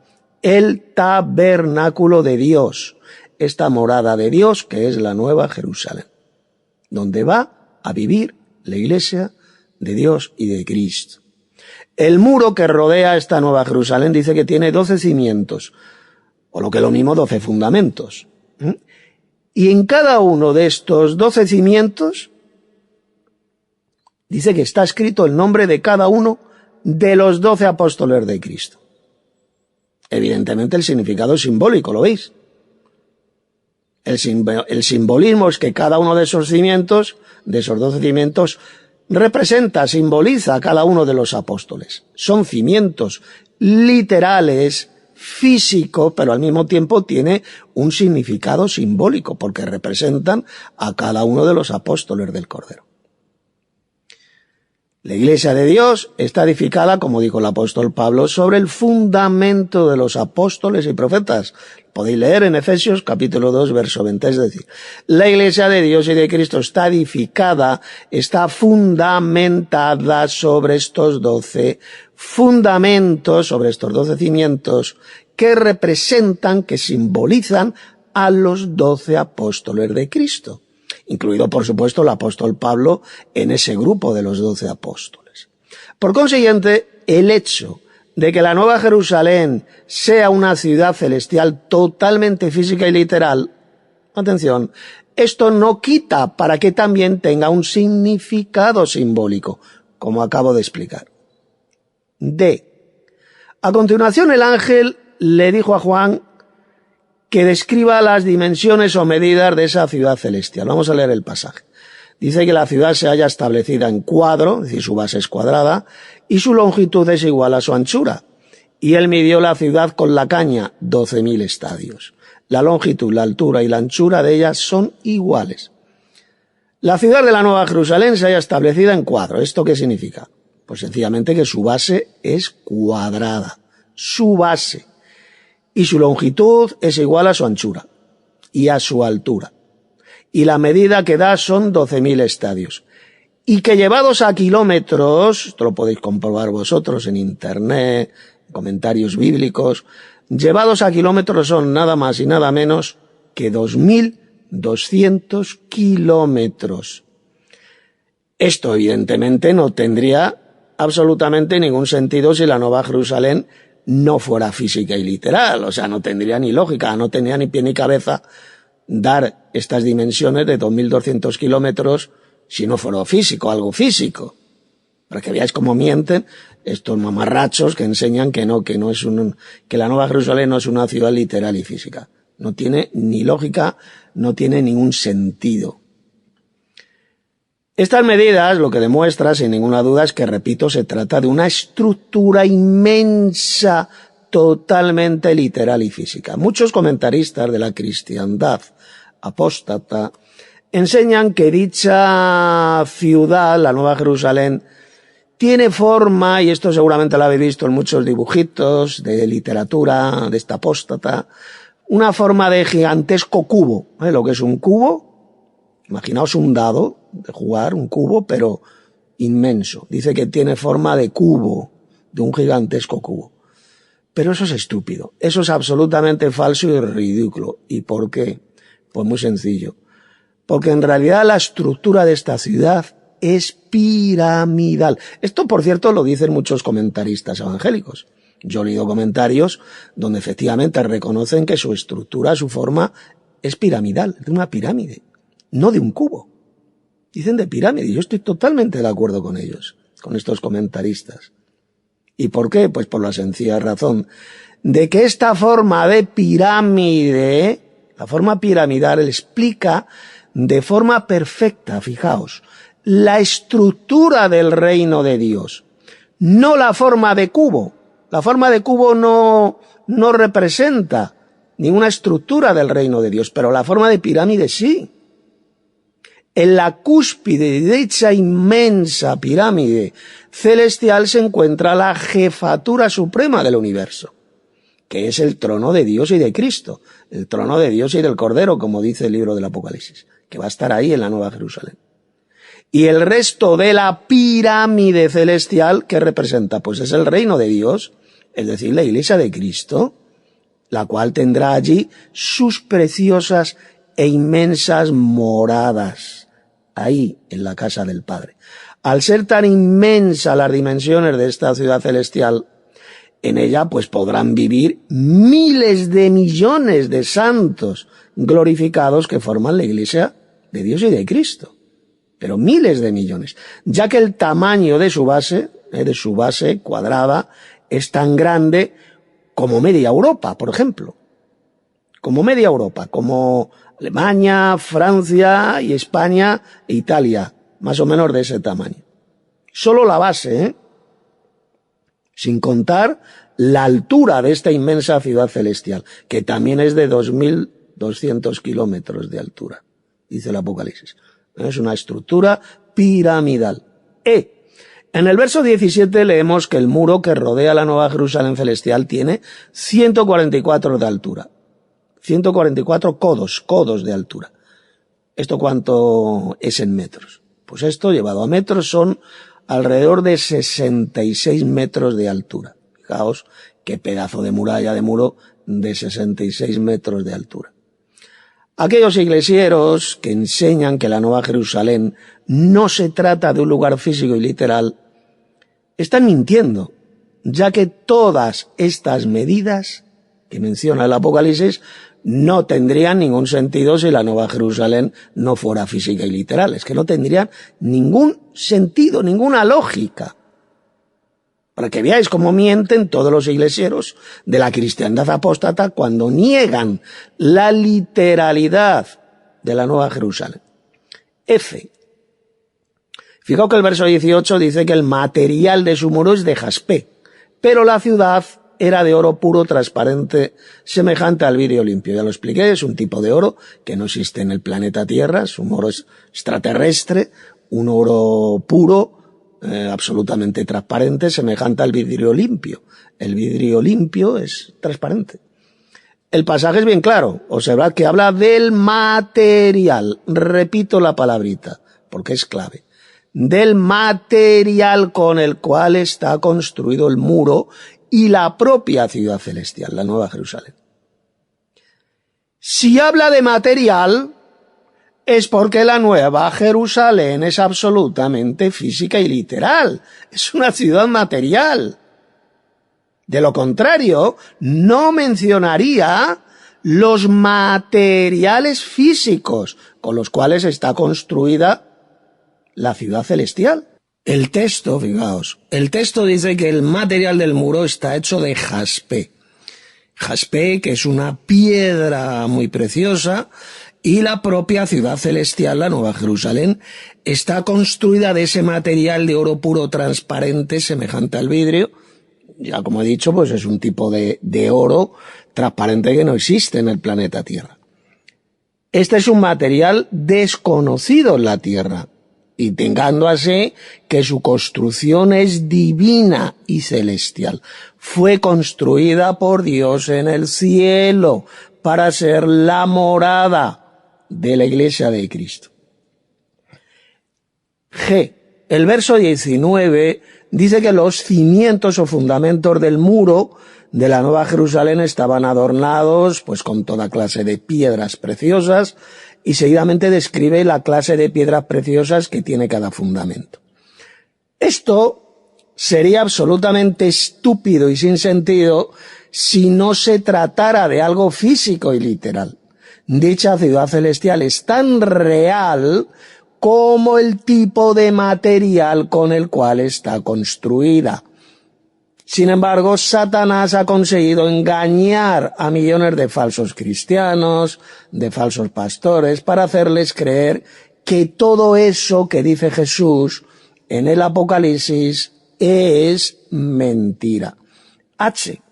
el tabernáculo de Dios, esta morada de Dios que es la Nueva Jerusalén, donde va a vivir la iglesia de Dios y de Cristo. El muro que rodea esta Nueva Jerusalén dice que tiene 12 cimientos, o lo que es lo mismo 12 fundamentos. Y en cada uno de estos 12 cimientos dice que está escrito el nombre de cada uno de los 12 apóstoles de Cristo. Evidentemente el significado es simbólico, ¿lo veis? El simbolismo es que cada uno de esos cimientos, de esos 12 cimientos, simboliza a cada uno de los apóstoles. Son cimientos literales, físicos, pero al mismo tiempo tiene un significado simbólico, porque representan a cada uno de los apóstoles del Cordero. La iglesia de Dios está edificada, como dijo el apóstol Pablo, sobre el fundamento de los apóstoles y profetas. Podéis leer en Efesios capítulo 2, verso 20. Es decir, la iglesia de Dios y de Cristo está edificada, está fundamentada sobre estos 12 fundamentos, sobre estos 12 cimientos que representan, que simbolizan a los 12 apóstoles de Cristo, incluido por supuesto el apóstol Pablo en ese grupo de los 12 apóstoles. Por consiguiente, el hecho de que la Nueva Jerusalén sea una ciudad celestial totalmente física y literal, atención, esto no quita para que también tenga un significado simbólico, como acabo de explicar. D. A continuación el ángel le dijo a Juan que describa las dimensiones o medidas de esa ciudad celestial. Vamos a leer el pasaje. Dice que la ciudad se halla establecida en cuadro, es decir, su base es cuadrada, y su longitud es igual a su anchura. Y él midió la ciudad con la caña, 12.000 estadios. La longitud, la altura y la anchura de ellas son iguales. La ciudad de la Nueva Jerusalén se halla establecida en cuadro. ¿Esto qué significa? Pues sencillamente que su base es cuadrada. Su base. Y su longitud es igual a su anchura y a su altura. Y la medida que da son 12.000 estadios. Y que llevados a kilómetros, esto lo podéis comprobar vosotros en internet, comentarios bíblicos, llevados a kilómetros son nada más y nada menos que 2.200 kilómetros. Esto evidentemente no tendría absolutamente ningún sentido si la Nueva Jerusalén no fuera física y literal, o sea, no tendría ni lógica, no tendría ni pie ni cabeza dar estas dimensiones de 2.200 kilómetros si no fuera físico, algo físico. Para que veáis cómo mienten estos mamarrachos que enseñan que la Nueva Jerusalén no es una ciudad literal y física. No tiene ni lógica, no tiene ningún sentido. Estas medidas lo que demuestra, sin ninguna duda, es que, repito, se trata de una estructura inmensa, totalmente literal y física. Muchos comentaristas de la cristiandad apóstata enseñan que dicha ciudad, la Nueva Jerusalén, tiene forma, y esto seguramente lo habéis visto en muchos dibujitos de literatura de esta apóstata, una forma de gigantesco cubo. Lo que es un cubo, imaginaos un dado de jugar, un cubo, pero inmenso. Dice que tiene forma de cubo, de un gigantesco cubo. Pero eso es estúpido, eso es absolutamente falso y ridículo. ¿Y por qué? Pues muy sencillo. Porque en realidad la estructura de esta ciudad es piramidal. Esto, por cierto, lo dicen muchos comentaristas evangélicos. Yo he leído comentarios donde efectivamente reconocen que su estructura, su forma, es piramidal, de una pirámide, no de un cubo. Dicen de pirámide, y yo estoy totalmente de acuerdo con ellos, con estos comentaristas. ¿Y por qué? Pues por la sencilla razón de que esta forma de pirámide, la forma piramidal, explica de forma perfecta, fijaos, la estructura del reino de Dios, no la forma de cubo. La forma de cubo no representa ninguna estructura del reino de Dios, pero la forma de pirámide sí. En la cúspide de dicha inmensa pirámide celestial se encuentra la jefatura suprema del universo, que es el trono de Dios y de Cristo, el trono de Dios y del Cordero, como dice el libro del Apocalipsis, que va a estar ahí en la Nueva Jerusalén. Y el resto de la pirámide celestial, ¿qué representa? Pues es el reino de Dios, es decir, la Iglesia de Cristo, la cual tendrá allí sus preciosas e inmensas moradas, ahí en la casa del Padre. Al ser tan inmensas las dimensiones de esta ciudad celestial, en ella pues podrán vivir miles de millones de santos glorificados que forman la Iglesia de Dios y de Cristo. Pero miles de millones, ya que el tamaño de su base cuadrada, es tan grande como media Europa, por ejemplo. Como media Europa, como Alemania, Francia y España e Italia, más o menos de ese tamaño. Solo la base, sin contar la altura de esta inmensa ciudad celestial, que también es de 2.200 kilómetros de altura, dice el Apocalipsis. Es una estructura piramidal. En el verso 17 leemos que el muro que rodea la Nueva Jerusalén celestial tiene 144 de altura. 144 codos de altura. ¿Esto cuánto es en metros? Pues esto, llevado a metros, son alrededor de 66 metros de altura. Fijaos qué pedazo de muralla de muro de 66 metros de altura. Aquellos iglesieros que enseñan que la Nueva Jerusalén no se trata de un lugar físico y literal, están mintiendo, ya que todas estas medidas que menciona el Apocalipsis no tendrían ningún sentido si la Nueva Jerusalén no fuera física y literal. Es que no tendrían ningún sentido, ninguna lógica. Para que veáis cómo mienten todos los iglesieros de la cristiandad apóstata cuando niegan la literalidad de la Nueva Jerusalén. Fijaos que el verso 18 dice que el material de su muro es de jaspe, pero la ciudad era de oro puro, transparente, semejante al vidrio limpio. Ya lo expliqué, es un tipo de oro que no existe en el planeta Tierra, es un oro extraterrestre, un oro puro, absolutamente transparente, semejante al vidrio limpio. El vidrio limpio es transparente. El pasaje es bien claro. Observad que habla del material. Repito la palabrita, porque es clave. Del material con el cual está construido el muro y la propia ciudad celestial, la Nueva Jerusalén. Si habla de material, es porque la Nueva Jerusalén es absolutamente física y literal. Es una ciudad material. De lo contrario, no mencionaría los materiales físicos con los cuales está construida la ciudad celestial. El texto, fijaos, el texto dice que el material del muro está hecho de jaspe. Jaspe, que es una piedra muy preciosa, Y la propia ciudad celestial, la Nueva Jerusalén, está construida de ese material de oro puro transparente semejante al vidrio. Ya como he dicho, pues es un tipo de oro transparente que no existe en el planeta Tierra. Este es un material desconocido en la Tierra, indicando así que su construcción es divina y celestial. Fue construida por Dios en el cielo para ser la morada de la Iglesia de Cristo. G. El verso 19 dice que los cimientos o fundamentos del muro de la Nueva Jerusalén estaban adornados pues con toda clase de piedras preciosas, y seguidamente describe la clase de piedras preciosas que tiene cada fundamento. Esto sería absolutamente estúpido y sin sentido si no se tratara de algo físico y literal. Dicha ciudad celestial es tan real como el tipo de material con el cual está construida. Sin embargo, Satanás ha conseguido engañar a millones de falsos cristianos, de falsos pastores, para hacerles creer que todo eso que dice Jesús en el Apocalipsis es mentira. H.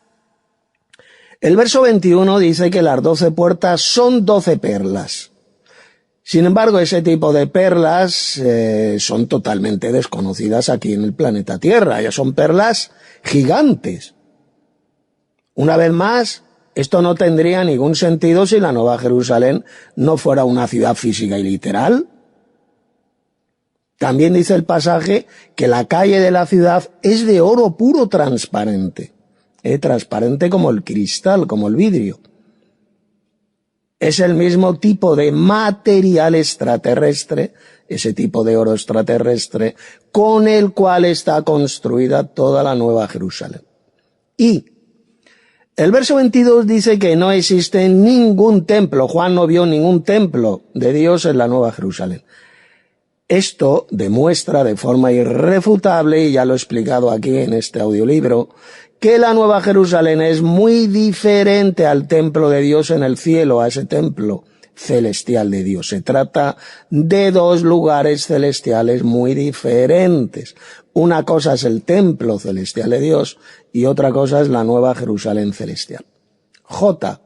El verso 21 dice que las 12 puertas son 12 perlas. Sin embargo, ese tipo de perlas son totalmente desconocidas aquí en el planeta Tierra. Ya son perlas gigantes. Una vez más, esto no tendría ningún sentido si la Nueva Jerusalén no fuera una ciudad física y literal. También dice el pasaje que la calle de la ciudad es de oro puro transparente. Transparente como el cristal, como el vidrio. Es el mismo tipo de material extraterrestre, ese tipo de oro extraterrestre, con el cual está construida toda la Nueva Jerusalén. Y el verso 22 dice que no existe ningún templo. Juan no vio ningún templo de Dios en la Nueva Jerusalén. Esto demuestra de forma irrefutable, y ya lo he explicado aquí en este audiolibro, que la Nueva Jerusalén es muy diferente al templo de Dios en el cielo, a ese templo celestial de Dios. Se trata de dos lugares celestiales muy diferentes. Una cosa es el templo celestial de Dios y otra cosa es la Nueva Jerusalén celestial. J.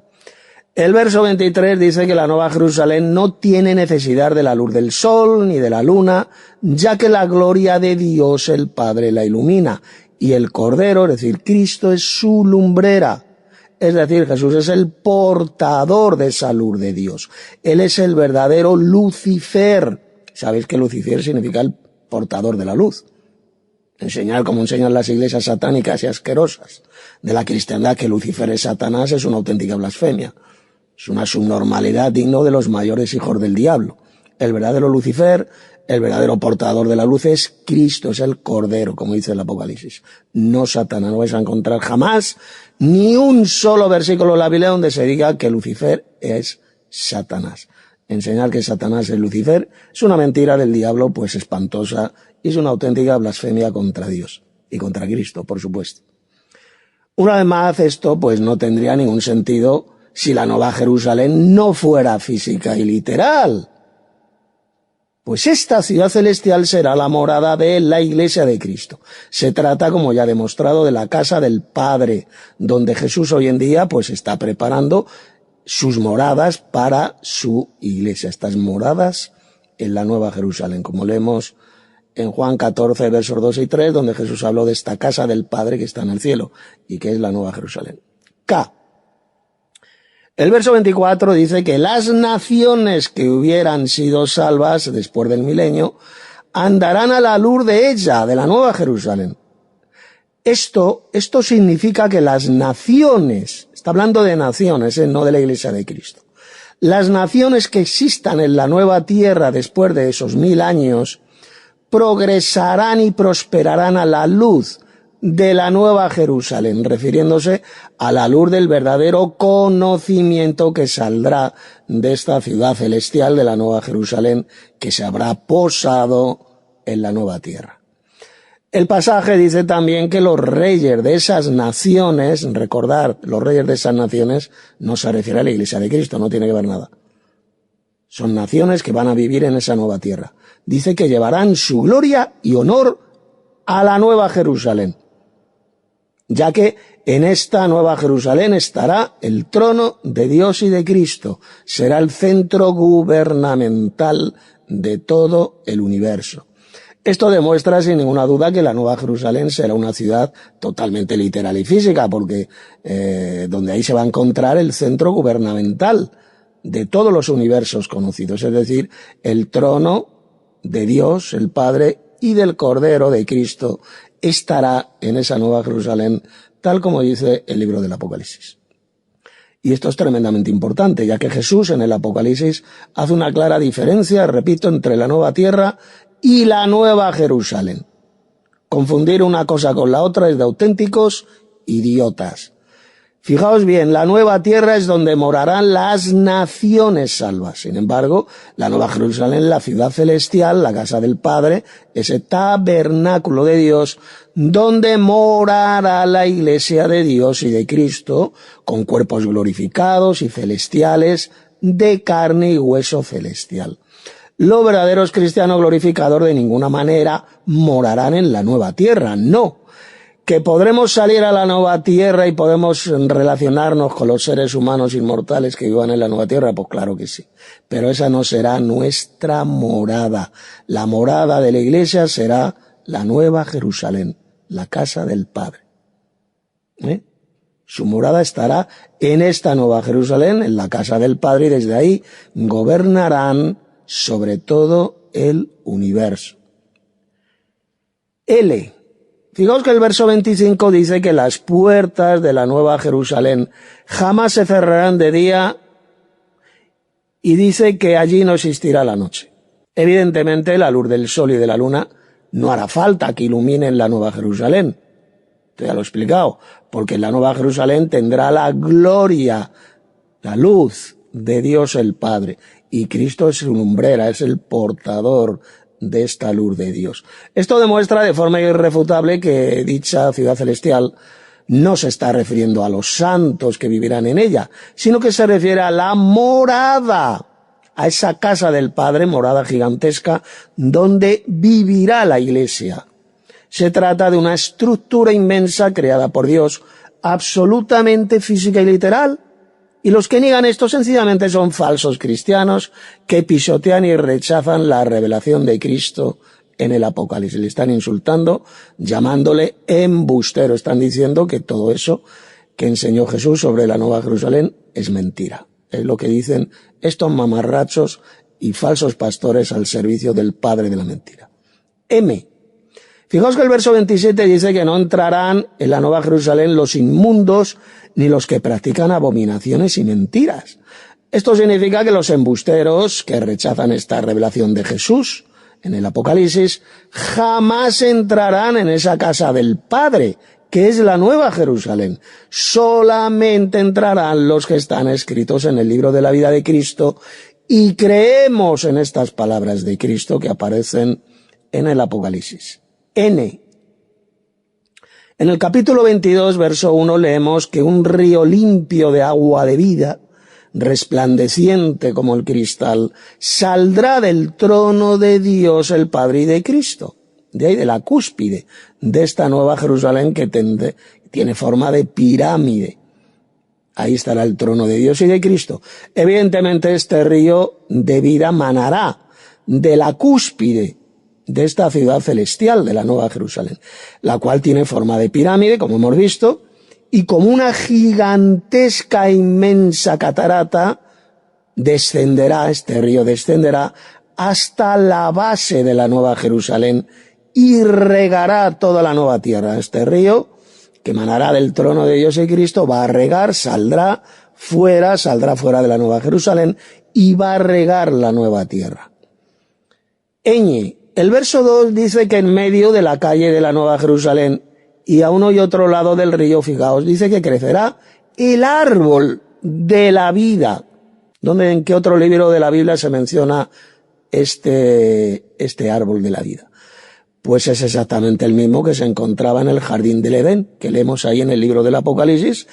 El verso 23 dice que la Nueva Jerusalén no tiene necesidad de la luz del sol ni de la luna, ya que la gloria de Dios el Padre la ilumina. Y el Cordero, es decir, Cristo, es su lumbrera. Es decir, Jesús es el portador de esa luz de Dios. Él es el verdadero Lucifer. Sabéis que Lucifer significa el portador de la luz. Enseñar como enseñan las iglesias satánicas y asquerosas de la cristiandad que Lucifer es Satanás es una auténtica blasfemia. Es una subnormalidad digno de los mayores hijos del diablo. El verdadero Lucifer, el verdadero portador de la luz es Cristo, es el Cordero, como dice el Apocalipsis. No Satanás. No vais a encontrar jamás ni un solo versículo en la Biblia donde se diga que Lucifer es Satanás. Enseñar que Satanás es Lucifer es una mentira del diablo, pues espantosa, y es una auténtica blasfemia contra Dios y contra Cristo, por supuesto. Una vez más, esto pues no tendría ningún sentido si la Nueva Jerusalén no fuera física y literal. Pues esta ciudad celestial será la morada de la Iglesia de Cristo. Se trata, como ya he demostrado, de la casa del Padre, donde Jesús hoy en día pues está preparando sus moradas para su Iglesia. Estas moradas en la Nueva Jerusalén, como leemos en Juan 14, versos 2 y 3, donde Jesús habló de esta casa del Padre que está en el cielo y que es la Nueva Jerusalén. K. El verso 24 dice que las naciones que hubieran sido salvas después del milenio andarán a la luz de ella, de la Nueva Jerusalén. Esto significa que las naciones, está hablando de naciones, no de la Iglesia de Cristo, las naciones que existan en la nueva tierra después de esos 1000 años progresarán y prosperarán a la luz de la Nueva Jerusalén, refiriéndose a la luz del verdadero conocimiento que saldrá de esta ciudad celestial de la Nueva Jerusalén, que se habrá posado en la nueva tierra. El pasaje dice también que los reyes de esas naciones, recordad, los reyes de esas naciones no se refiere a la Iglesia de Cristo, no tiene que ver nada. Son naciones que van a vivir en esa nueva tierra. Dice que llevarán su gloria y honor a la nueva Jerusalén, ya que en esta nueva Jerusalén estará el trono de Dios y de Cristo. Será el centro gubernamental de todo el universo. Esto demuestra sin ninguna duda que la Nueva Jerusalén será una ciudad totalmente literal y física, porque donde ahí se va a encontrar el centro gubernamental de todos los universos conocidos, es decir, el trono de Dios, el Padre, y del Cordero de Cristo estará en esa Nueva Jerusalén, tal como dice el libro del Apocalipsis. Y esto es tremendamente importante, ya que Jesús en el Apocalipsis hace una clara diferencia, repito, entre la nueva tierra y la nueva Jerusalén. Confundir una cosa con la otra es de auténticos idiotas. Fijaos bien, la nueva tierra es donde morarán las naciones salvas. Sin embargo, la nueva Jerusalén, la ciudad celestial, la casa del Padre, ese tabernáculo de Dios, donde morará la iglesia de Dios y de Cristo, con cuerpos glorificados y celestiales, de carne y hueso celestial. Los verdaderos cristianos glorificados de ninguna manera morarán en la nueva tierra, no. ¿Que podremos salir a la nueva tierra y podemos relacionarnos con los seres humanos inmortales que vivan en la nueva tierra? Pues claro que sí. Pero esa no será nuestra morada. La morada de la iglesia será la nueva Jerusalén, la casa del Padre. Su morada estará en esta nueva Jerusalén, en la casa del Padre, y desde ahí gobernarán sobre todo el universo. Fijaos que el verso 25 dice que las puertas de la nueva Jerusalén jamás se cerrarán de día, y dice que allí no existirá la noche. Evidentemente, la luz del sol y de la luna no hará falta que iluminen la nueva Jerusalén. Esto ya lo he explicado, porque la nueva Jerusalén tendrá la gloria, la luz de Dios el Padre, y Cristo es su lumbrera, es el portador de esta luz de Dios. Esto demuestra de forma irrefutable que dicha ciudad celestial no se está refiriendo a los santos que vivirán en ella, sino que se refiere a la morada, a esa casa del Padre, morada gigantesca, donde vivirá la iglesia. Se trata de una estructura inmensa creada por Dios, absolutamente física y literal, y los que niegan esto sencillamente son falsos cristianos que pisotean y rechazan la revelación de Cristo en el Apocalipsis. Le están insultando, llamándole embustero. Están diciendo que todo eso que enseñó Jesús sobre la Nueva Jerusalén es mentira. Es lo que dicen estos mamarrachos y falsos pastores al servicio del padre de la mentira. Fijaos que el verso 27 dice que no entrarán en la Nueva Jerusalén los inmundos ni los que practican abominaciones y mentiras. Esto significa que los embusteros que rechazan esta revelación de Jesús en el Apocalipsis jamás entrarán en esa casa del Padre, que es la Nueva Jerusalén. Solamente entrarán los que están escritos en el libro de la vida de Cristo y creemos en estas palabras de Cristo que aparecen en el Apocalipsis. En el capítulo 22, verso 1, leemos que un río limpio de agua de vida, resplandeciente como el cristal, saldrá del trono de Dios el Padre y de Cristo. De ahí, de la cúspide de esta nueva Jerusalén que tiene forma de pirámide. Ahí estará el trono de Dios y de Cristo. Evidentemente, este río de vida manará de la cúspide de esta ciudad celestial de la Nueva Jerusalén, la cual tiene forma de pirámide, como hemos visto, y como una gigantesca, inmensa catarata, este río descenderá hasta la base de la Nueva Jerusalén y regará toda la nueva tierra. Este río, que emanará del trono de Dios y Cristo, va a regar, saldrá fuera de la Nueva Jerusalén y va a regar la nueva tierra. El verso 2 dice que en medio de la calle de la Nueva Jerusalén y a uno y otro lado del río, fijaos, dice que crecerá el árbol de la vida. ¿En qué otro libro de la Biblia se menciona este árbol de la vida? Pues es exactamente el mismo que se encontraba en el jardín del Edén, que leemos ahí en el libro del Apocalipsis,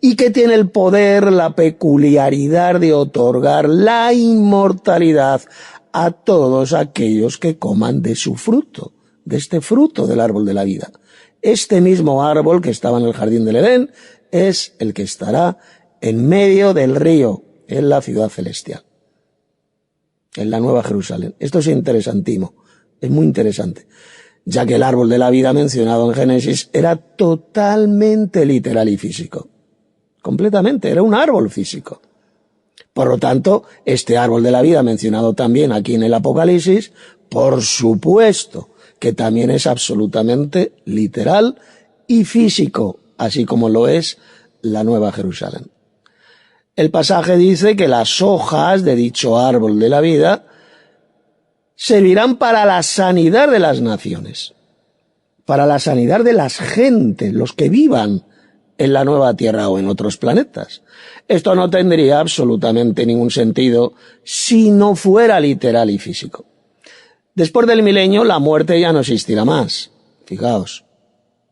y que tiene el poder, la peculiaridad de otorgar la inmortalidad a todos aquellos que coman de su fruto, de este fruto del árbol de la vida. Este mismo árbol que estaba en el jardín del Edén es el que estará en medio del río, en la ciudad celestial, en la Nueva Jerusalén. Esto es interesantísimo, es muy interesante, ya que el árbol de la vida mencionado en Génesis era totalmente literal y físico. Completamente, era un árbol físico. Por lo tanto, este árbol de la vida mencionado también aquí en el Apocalipsis, por supuesto que también es absolutamente literal y físico, así como lo es la Nueva Jerusalén. El pasaje dice que las hojas de dicho árbol de la vida servirán para la sanidad de las naciones, para la sanidad de las gentes, los que vivan en la nueva tierra o en otros planetas. Esto no tendría absolutamente ningún sentido si no fuera literal y físico. Después del milenio, la muerte ya no existirá más. Fijaos,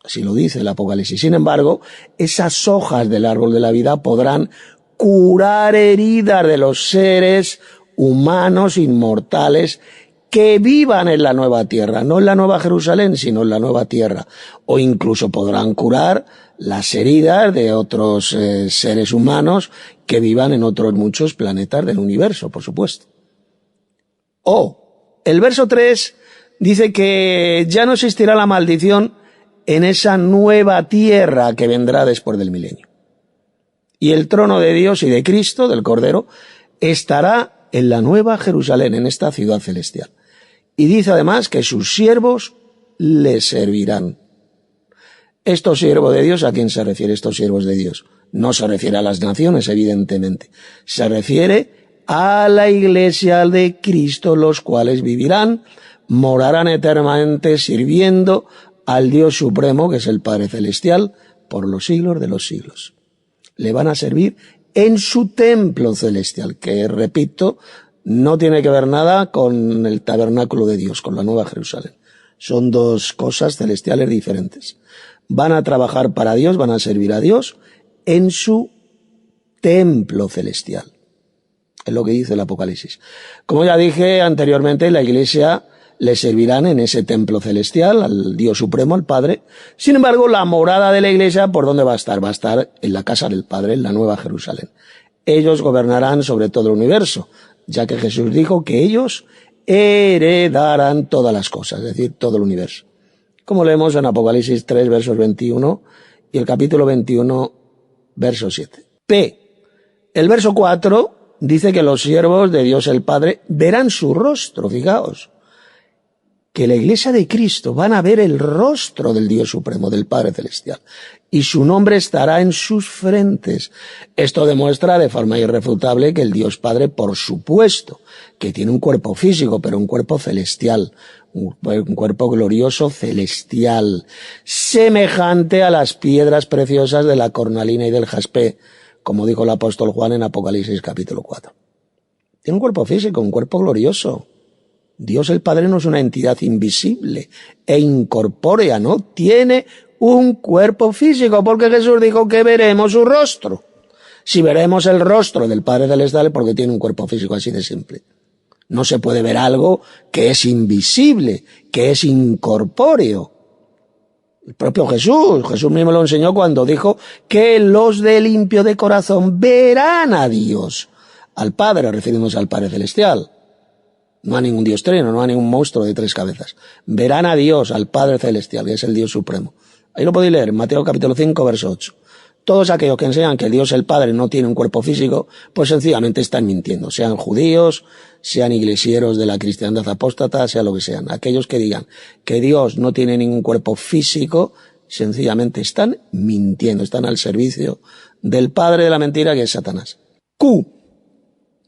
así lo dice el Apocalipsis. Sin embargo, esas hojas del árbol de la vida podrán curar heridas de los seres humanos inmortales que vivan en la nueva tierra, no en la Nueva Jerusalén, sino en la nueva tierra. O incluso podrán curar las heridas de otros seres humanos que vivan en otros muchos planetas del universo, por supuesto. El verso 3 dice que ya no existirá la maldición en esa nueva tierra que vendrá después del milenio. Y el trono de Dios y de Cristo, del Cordero, estará en la Nueva Jerusalén, en esta ciudad celestial. Y dice además que sus siervos le servirán. Estos siervos de Dios, ¿a quién se refiere estos siervos de Dios? No se refiere a las naciones, evidentemente. Se refiere a la iglesia de Cristo, los cuales vivirán, morarán eternamente sirviendo al Dios supremo, que es el Padre Celestial, por los siglos de los siglos. Le van a servir en su templo celestial, que, repito, no tiene que ver nada con el tabernáculo de Dios, con la Nueva Jerusalén. Son dos cosas celestiales diferentes. Van a trabajar para Dios, van a servir a Dios en su templo celestial. Es lo que dice el Apocalipsis. Como ya dije anteriormente, la iglesia le servirán en ese templo celestial, al Dios Supremo, al Padre. Sin embargo, la morada de la iglesia, ¿por dónde va a estar? Va a estar en la casa del Padre, en la Nueva Jerusalén. Ellos gobernarán sobre todo el universo, ya que Jesús dijo que ellos heredarán todas las cosas, es decir, todo el universo. Como leemos en Apocalipsis 3, versos 21 y el capítulo 21, verso 7. El verso 4 dice que los siervos de Dios el Padre verán su rostro, fijaos. Que la iglesia de Cristo van a ver el rostro del Dios Supremo, del Padre Celestial, y su nombre estará en sus frentes. Esto demuestra de forma irrefutable que el Dios Padre, por supuesto, que tiene un cuerpo físico, pero un cuerpo celestial, un cuerpo glorioso celestial, semejante a las piedras preciosas de la cornalina y del jaspe, como dijo el apóstol Juan en Apocalipsis capítulo 4. Tiene un cuerpo físico, un cuerpo glorioso. Dios el Padre no es una entidad invisible e incorpórea, ¿no? Tiene un cuerpo físico, porque Jesús dijo que veremos su rostro. Si veremos el rostro del Padre Celestial, porque tiene un cuerpo físico, así de simple. No se puede ver algo que es invisible, que es incorpóreo. El propio Jesús mismo lo enseñó cuando dijo que los de limpio de corazón verán a Dios, al Padre, refiriéndose al Padre Celestial. No a ningún Dios trino, no a ningún monstruo de 3 cabezas. Verán a Dios, al Padre Celestial, que es el Dios Supremo. Ahí lo podéis leer, en Mateo capítulo 5, verso 8. Todos aquellos que enseñan que Dios el Padre no tiene un cuerpo físico, pues sencillamente están mintiendo. Sean judíos, sean igleseros de la cristiandad apóstata, sea lo que sean. Aquellos que digan que Dios no tiene ningún cuerpo físico, sencillamente están mintiendo. Están al servicio del padre de la mentira, que es Satanás.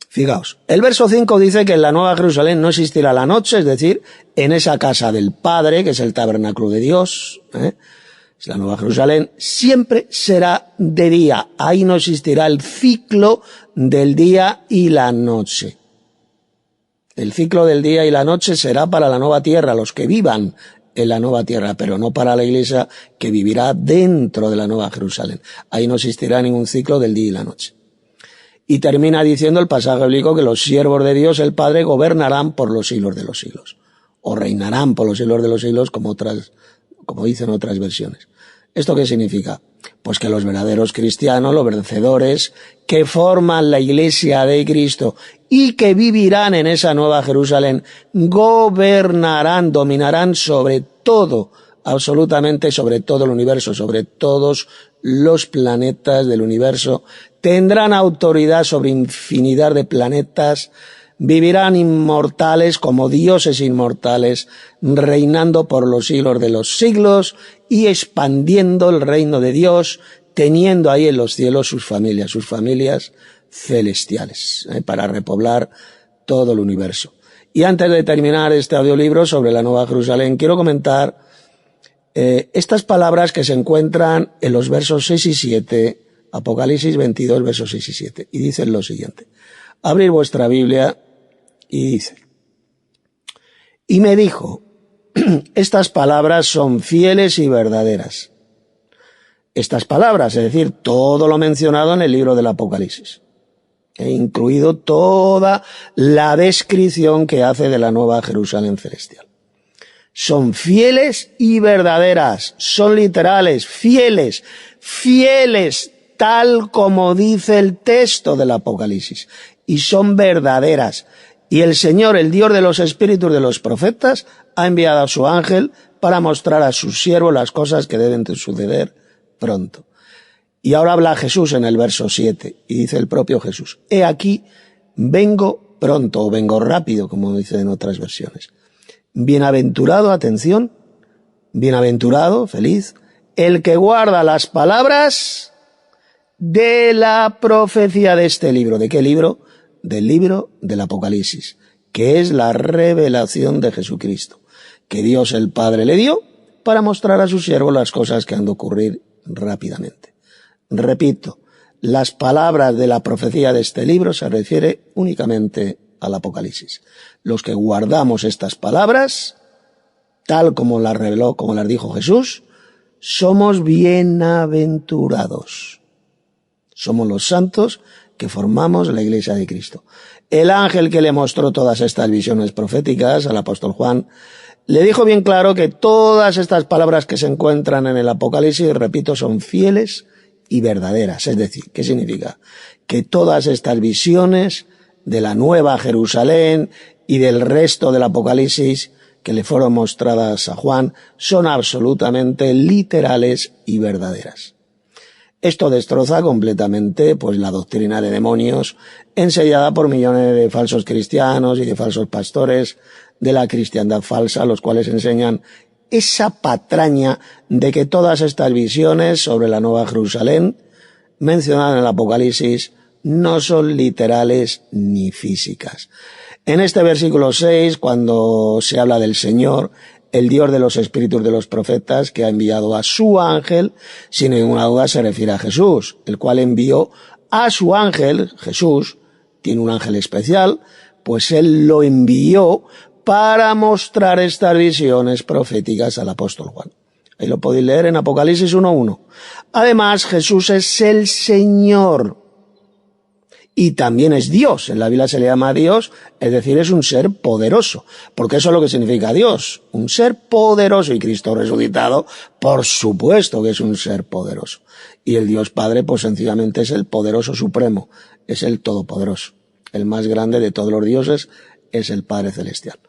Fijaos, el verso 5 dice que en la Nueva Jerusalén no existirá la noche, es decir, en esa casa del Padre, que es el tabernáculo de Dios, es la Nueva Jerusalén, siempre será de día. Ahí no existirá el ciclo del día y la noche. El ciclo del día y la noche será para la nueva tierra, los que vivan en la nueva tierra, pero no para la iglesia que vivirá dentro de la nueva Jerusalén. Ahí no existirá ningún ciclo del día y la noche. Y termina diciendo el pasaje bíblico que los siervos de Dios, el Padre, gobernarán por los siglos de los siglos. O reinarán por los siglos de los siglos, como dicen otras versiones. ¿Esto qué significa? Pues que los verdaderos cristianos, los vencedores, que forman la iglesia de Cristo y que vivirán en esa nueva Jerusalén, gobernarán, dominarán sobre todo, absolutamente sobre todo el universo, sobre todos los planetas del universo, tendrán autoridad sobre infinidad de planetas, vivirán inmortales como dioses inmortales, reinando por los siglos de los siglos y expandiendo el reino de Dios, teniendo ahí en los cielos sus familias celestiales, para repoblar todo el universo. Y antes de terminar este audiolibro sobre la Nueva Jerusalén, quiero comentar estas palabras que se encuentran en los versos 6 y 7, Apocalipsis 22, versos 6 y 7, y dicen lo siguiente. Abrir vuestra Biblia y dice: y me dijo, estas palabras son fieles y verdaderas. Estas palabras, es decir, todo lo mencionado en el libro del Apocalipsis, incluido toda la descripción que hace de la nueva Jerusalén celestial. Son fieles y verdaderas, son literales, fieles, tal como dice el texto del Apocalipsis, y son verdaderas. Y el Señor, el Dios de los espíritus de los profetas, ha enviado a su ángel para mostrar a sus siervos las cosas que deben de suceder pronto. Y ahora habla Jesús en el verso 7, y dice el propio Jesús: he aquí, vengo pronto, o vengo rápido, como dice en otras versiones. Bienaventurado, atención, bienaventurado, feliz, el que guarda las palabras de la profecía de este libro. ¿De qué libro? Del libro del Apocalipsis, que es la revelación de Jesucristo, que Dios el Padre le dio para mostrar a sus siervos las cosas que han de ocurrir rápidamente. Repito, las palabras de la profecía de este libro se refiere únicamente al Apocalipsis. Los que guardamos estas palabras, tal como las reveló, como las dijo Jesús, somos bienaventurados. Somos los santos que formamos la iglesia de Cristo. El ángel que le mostró todas estas visiones proféticas al apóstol Juan, le dijo bien claro que todas estas palabras que se encuentran en el Apocalipsis, repito, son fieles y verdaderas. Es decir, ¿qué significa? Que todas estas visiones de la nueva Jerusalén y del resto del Apocalipsis que le fueron mostradas a Juan son absolutamente literales y verdaderas. Esto destroza completamente pues la doctrina de demonios enseñada por millones de falsos cristianos y de falsos pastores de la cristiandad falsa, los cuales enseñan esa patraña de que todas estas visiones sobre la nueva Jerusalén mencionadas en el Apocalipsis no son literales ni físicas. En este versículo 6, cuando se habla del Señor, el Dios de los espíritus de los profetas, que ha enviado a su ángel, sin ninguna duda se refiere a Jesús, el cual envió a su ángel. Jesús tiene un ángel especial, pues él lo envió para mostrar estas visiones proféticas al apóstol Juan. Ahí lo podéis leer en Apocalipsis 1:1. Además, Jesús es el Señor y también es Dios. En la Biblia se le llama Dios, es decir, es un ser poderoso, porque eso es lo que significa Dios, un ser poderoso. Y Cristo resucitado, por supuesto que es un ser poderoso. Y el Dios Padre, pues sencillamente es el poderoso supremo, es el todopoderoso. El más grande de todos los dioses es el Padre Celestial.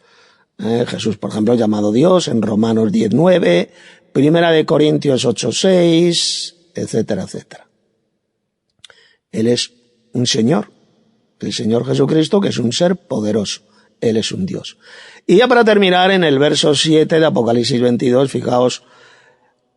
Jesús, por ejemplo, llamado Dios en Romanos 10:9, Primera de Corintios 8:6, etcétera, etcétera. Él es un Señor, el Señor Jesucristo, que es un ser poderoso. Él es un Dios. Y ya para terminar, en el verso 7 de Apocalipsis 22, fijaos,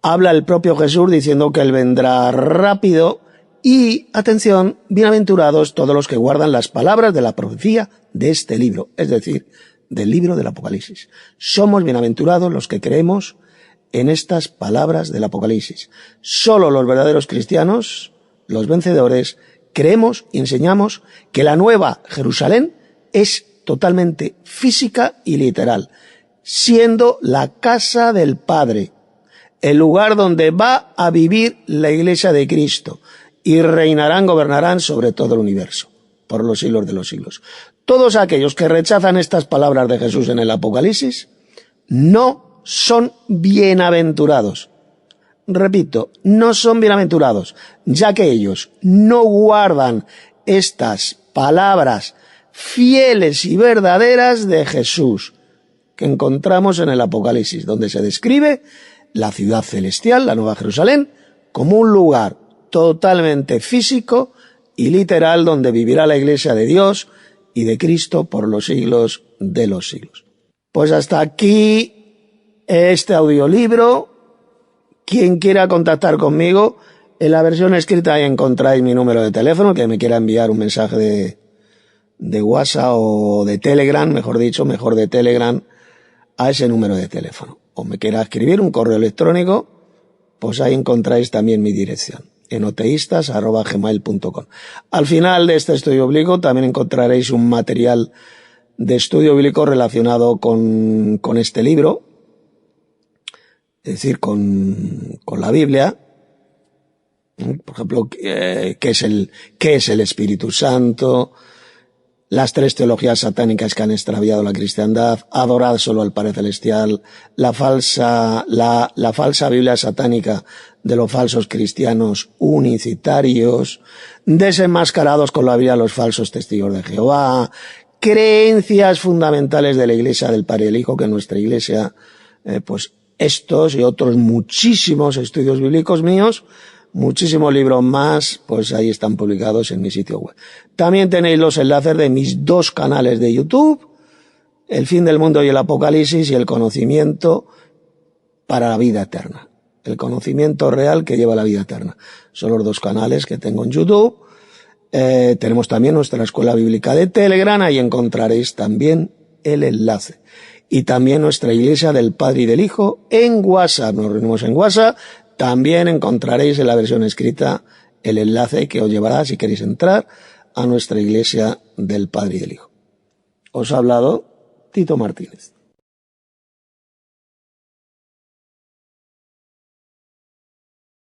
habla el propio Jesús diciendo que Él vendrá rápido y, atención, bienaventurados todos los que guardan las palabras de la profecía de este libro, es decir, del libro del Apocalipsis. Somos bienaventurados los que creemos en estas palabras del Apocalipsis. Solo los verdaderos cristianos, los vencedores, creemos y enseñamos que la nueva Jerusalén es totalmente física y literal. siendo la casa del Padre, el lugar donde va a vivir la Iglesia de Cristo, y gobernarán sobre todo el universo, por los siglos de los siglos. Todos aquellos que rechazan estas palabras de Jesús en el Apocalipsis no son bienaventurados. Repito, no son bienaventurados, ya que ellos no guardan estas palabras fieles y verdaderas de Jesús que encontramos en el Apocalipsis, donde se describe la ciudad celestial, la Nueva Jerusalén, como un lugar totalmente físico y literal donde vivirá la Iglesia de Dios y de Cristo por los siglos de los siglos. Pues hasta aquí este audiolibro. Quien quiera contactar conmigo, en la versión escrita ahí encontráis mi número de teléfono, que me quiera enviar un mensaje de WhatsApp o de Telegram, mejor de Telegram, a ese número de teléfono. O me quiera escribir un correo electrónico, pues ahí encontráis también mi dirección, enoteístas@gmail.com. Al final de este estudio bíblico también encontraréis un material de estudio bíblico relacionado con este libro, es decir, con la Biblia. Por ejemplo, ¿qué es el Espíritu Santo? Las 3 teologías satánicas que han extraviado la cristiandad, adorar solo al Padre Celestial, la falsa Biblia satánica de los falsos cristianos unicitarios, desenmascarados con la Biblia los falsos testigos de Jehová, creencias fundamentales de la Iglesia del Padre y del Hijo, que nuestra Iglesia, pues estos y otros muchísimos estudios bíblicos míos, muchísimos libros más, pues ahí están publicados en mi sitio web. También tenéis los enlaces de mis 2 canales de YouTube, El fin del mundo y el Apocalipsis, y El conocimiento para la vida eterna. El conocimiento real que lleva a la vida eterna. Son los 2 canales que tengo en YouTube. Tenemos también nuestra escuela bíblica de Telegram, ahí encontraréis también el enlace. Y también nuestra Iglesia del Padre y del Hijo en WhatsApp. Nos reunimos en WhatsApp. También encontraréis en la versión escrita el enlace que os llevará, si queréis entrar, a nuestra Iglesia del Padre y del Hijo. Os ha hablado Tito Martínez.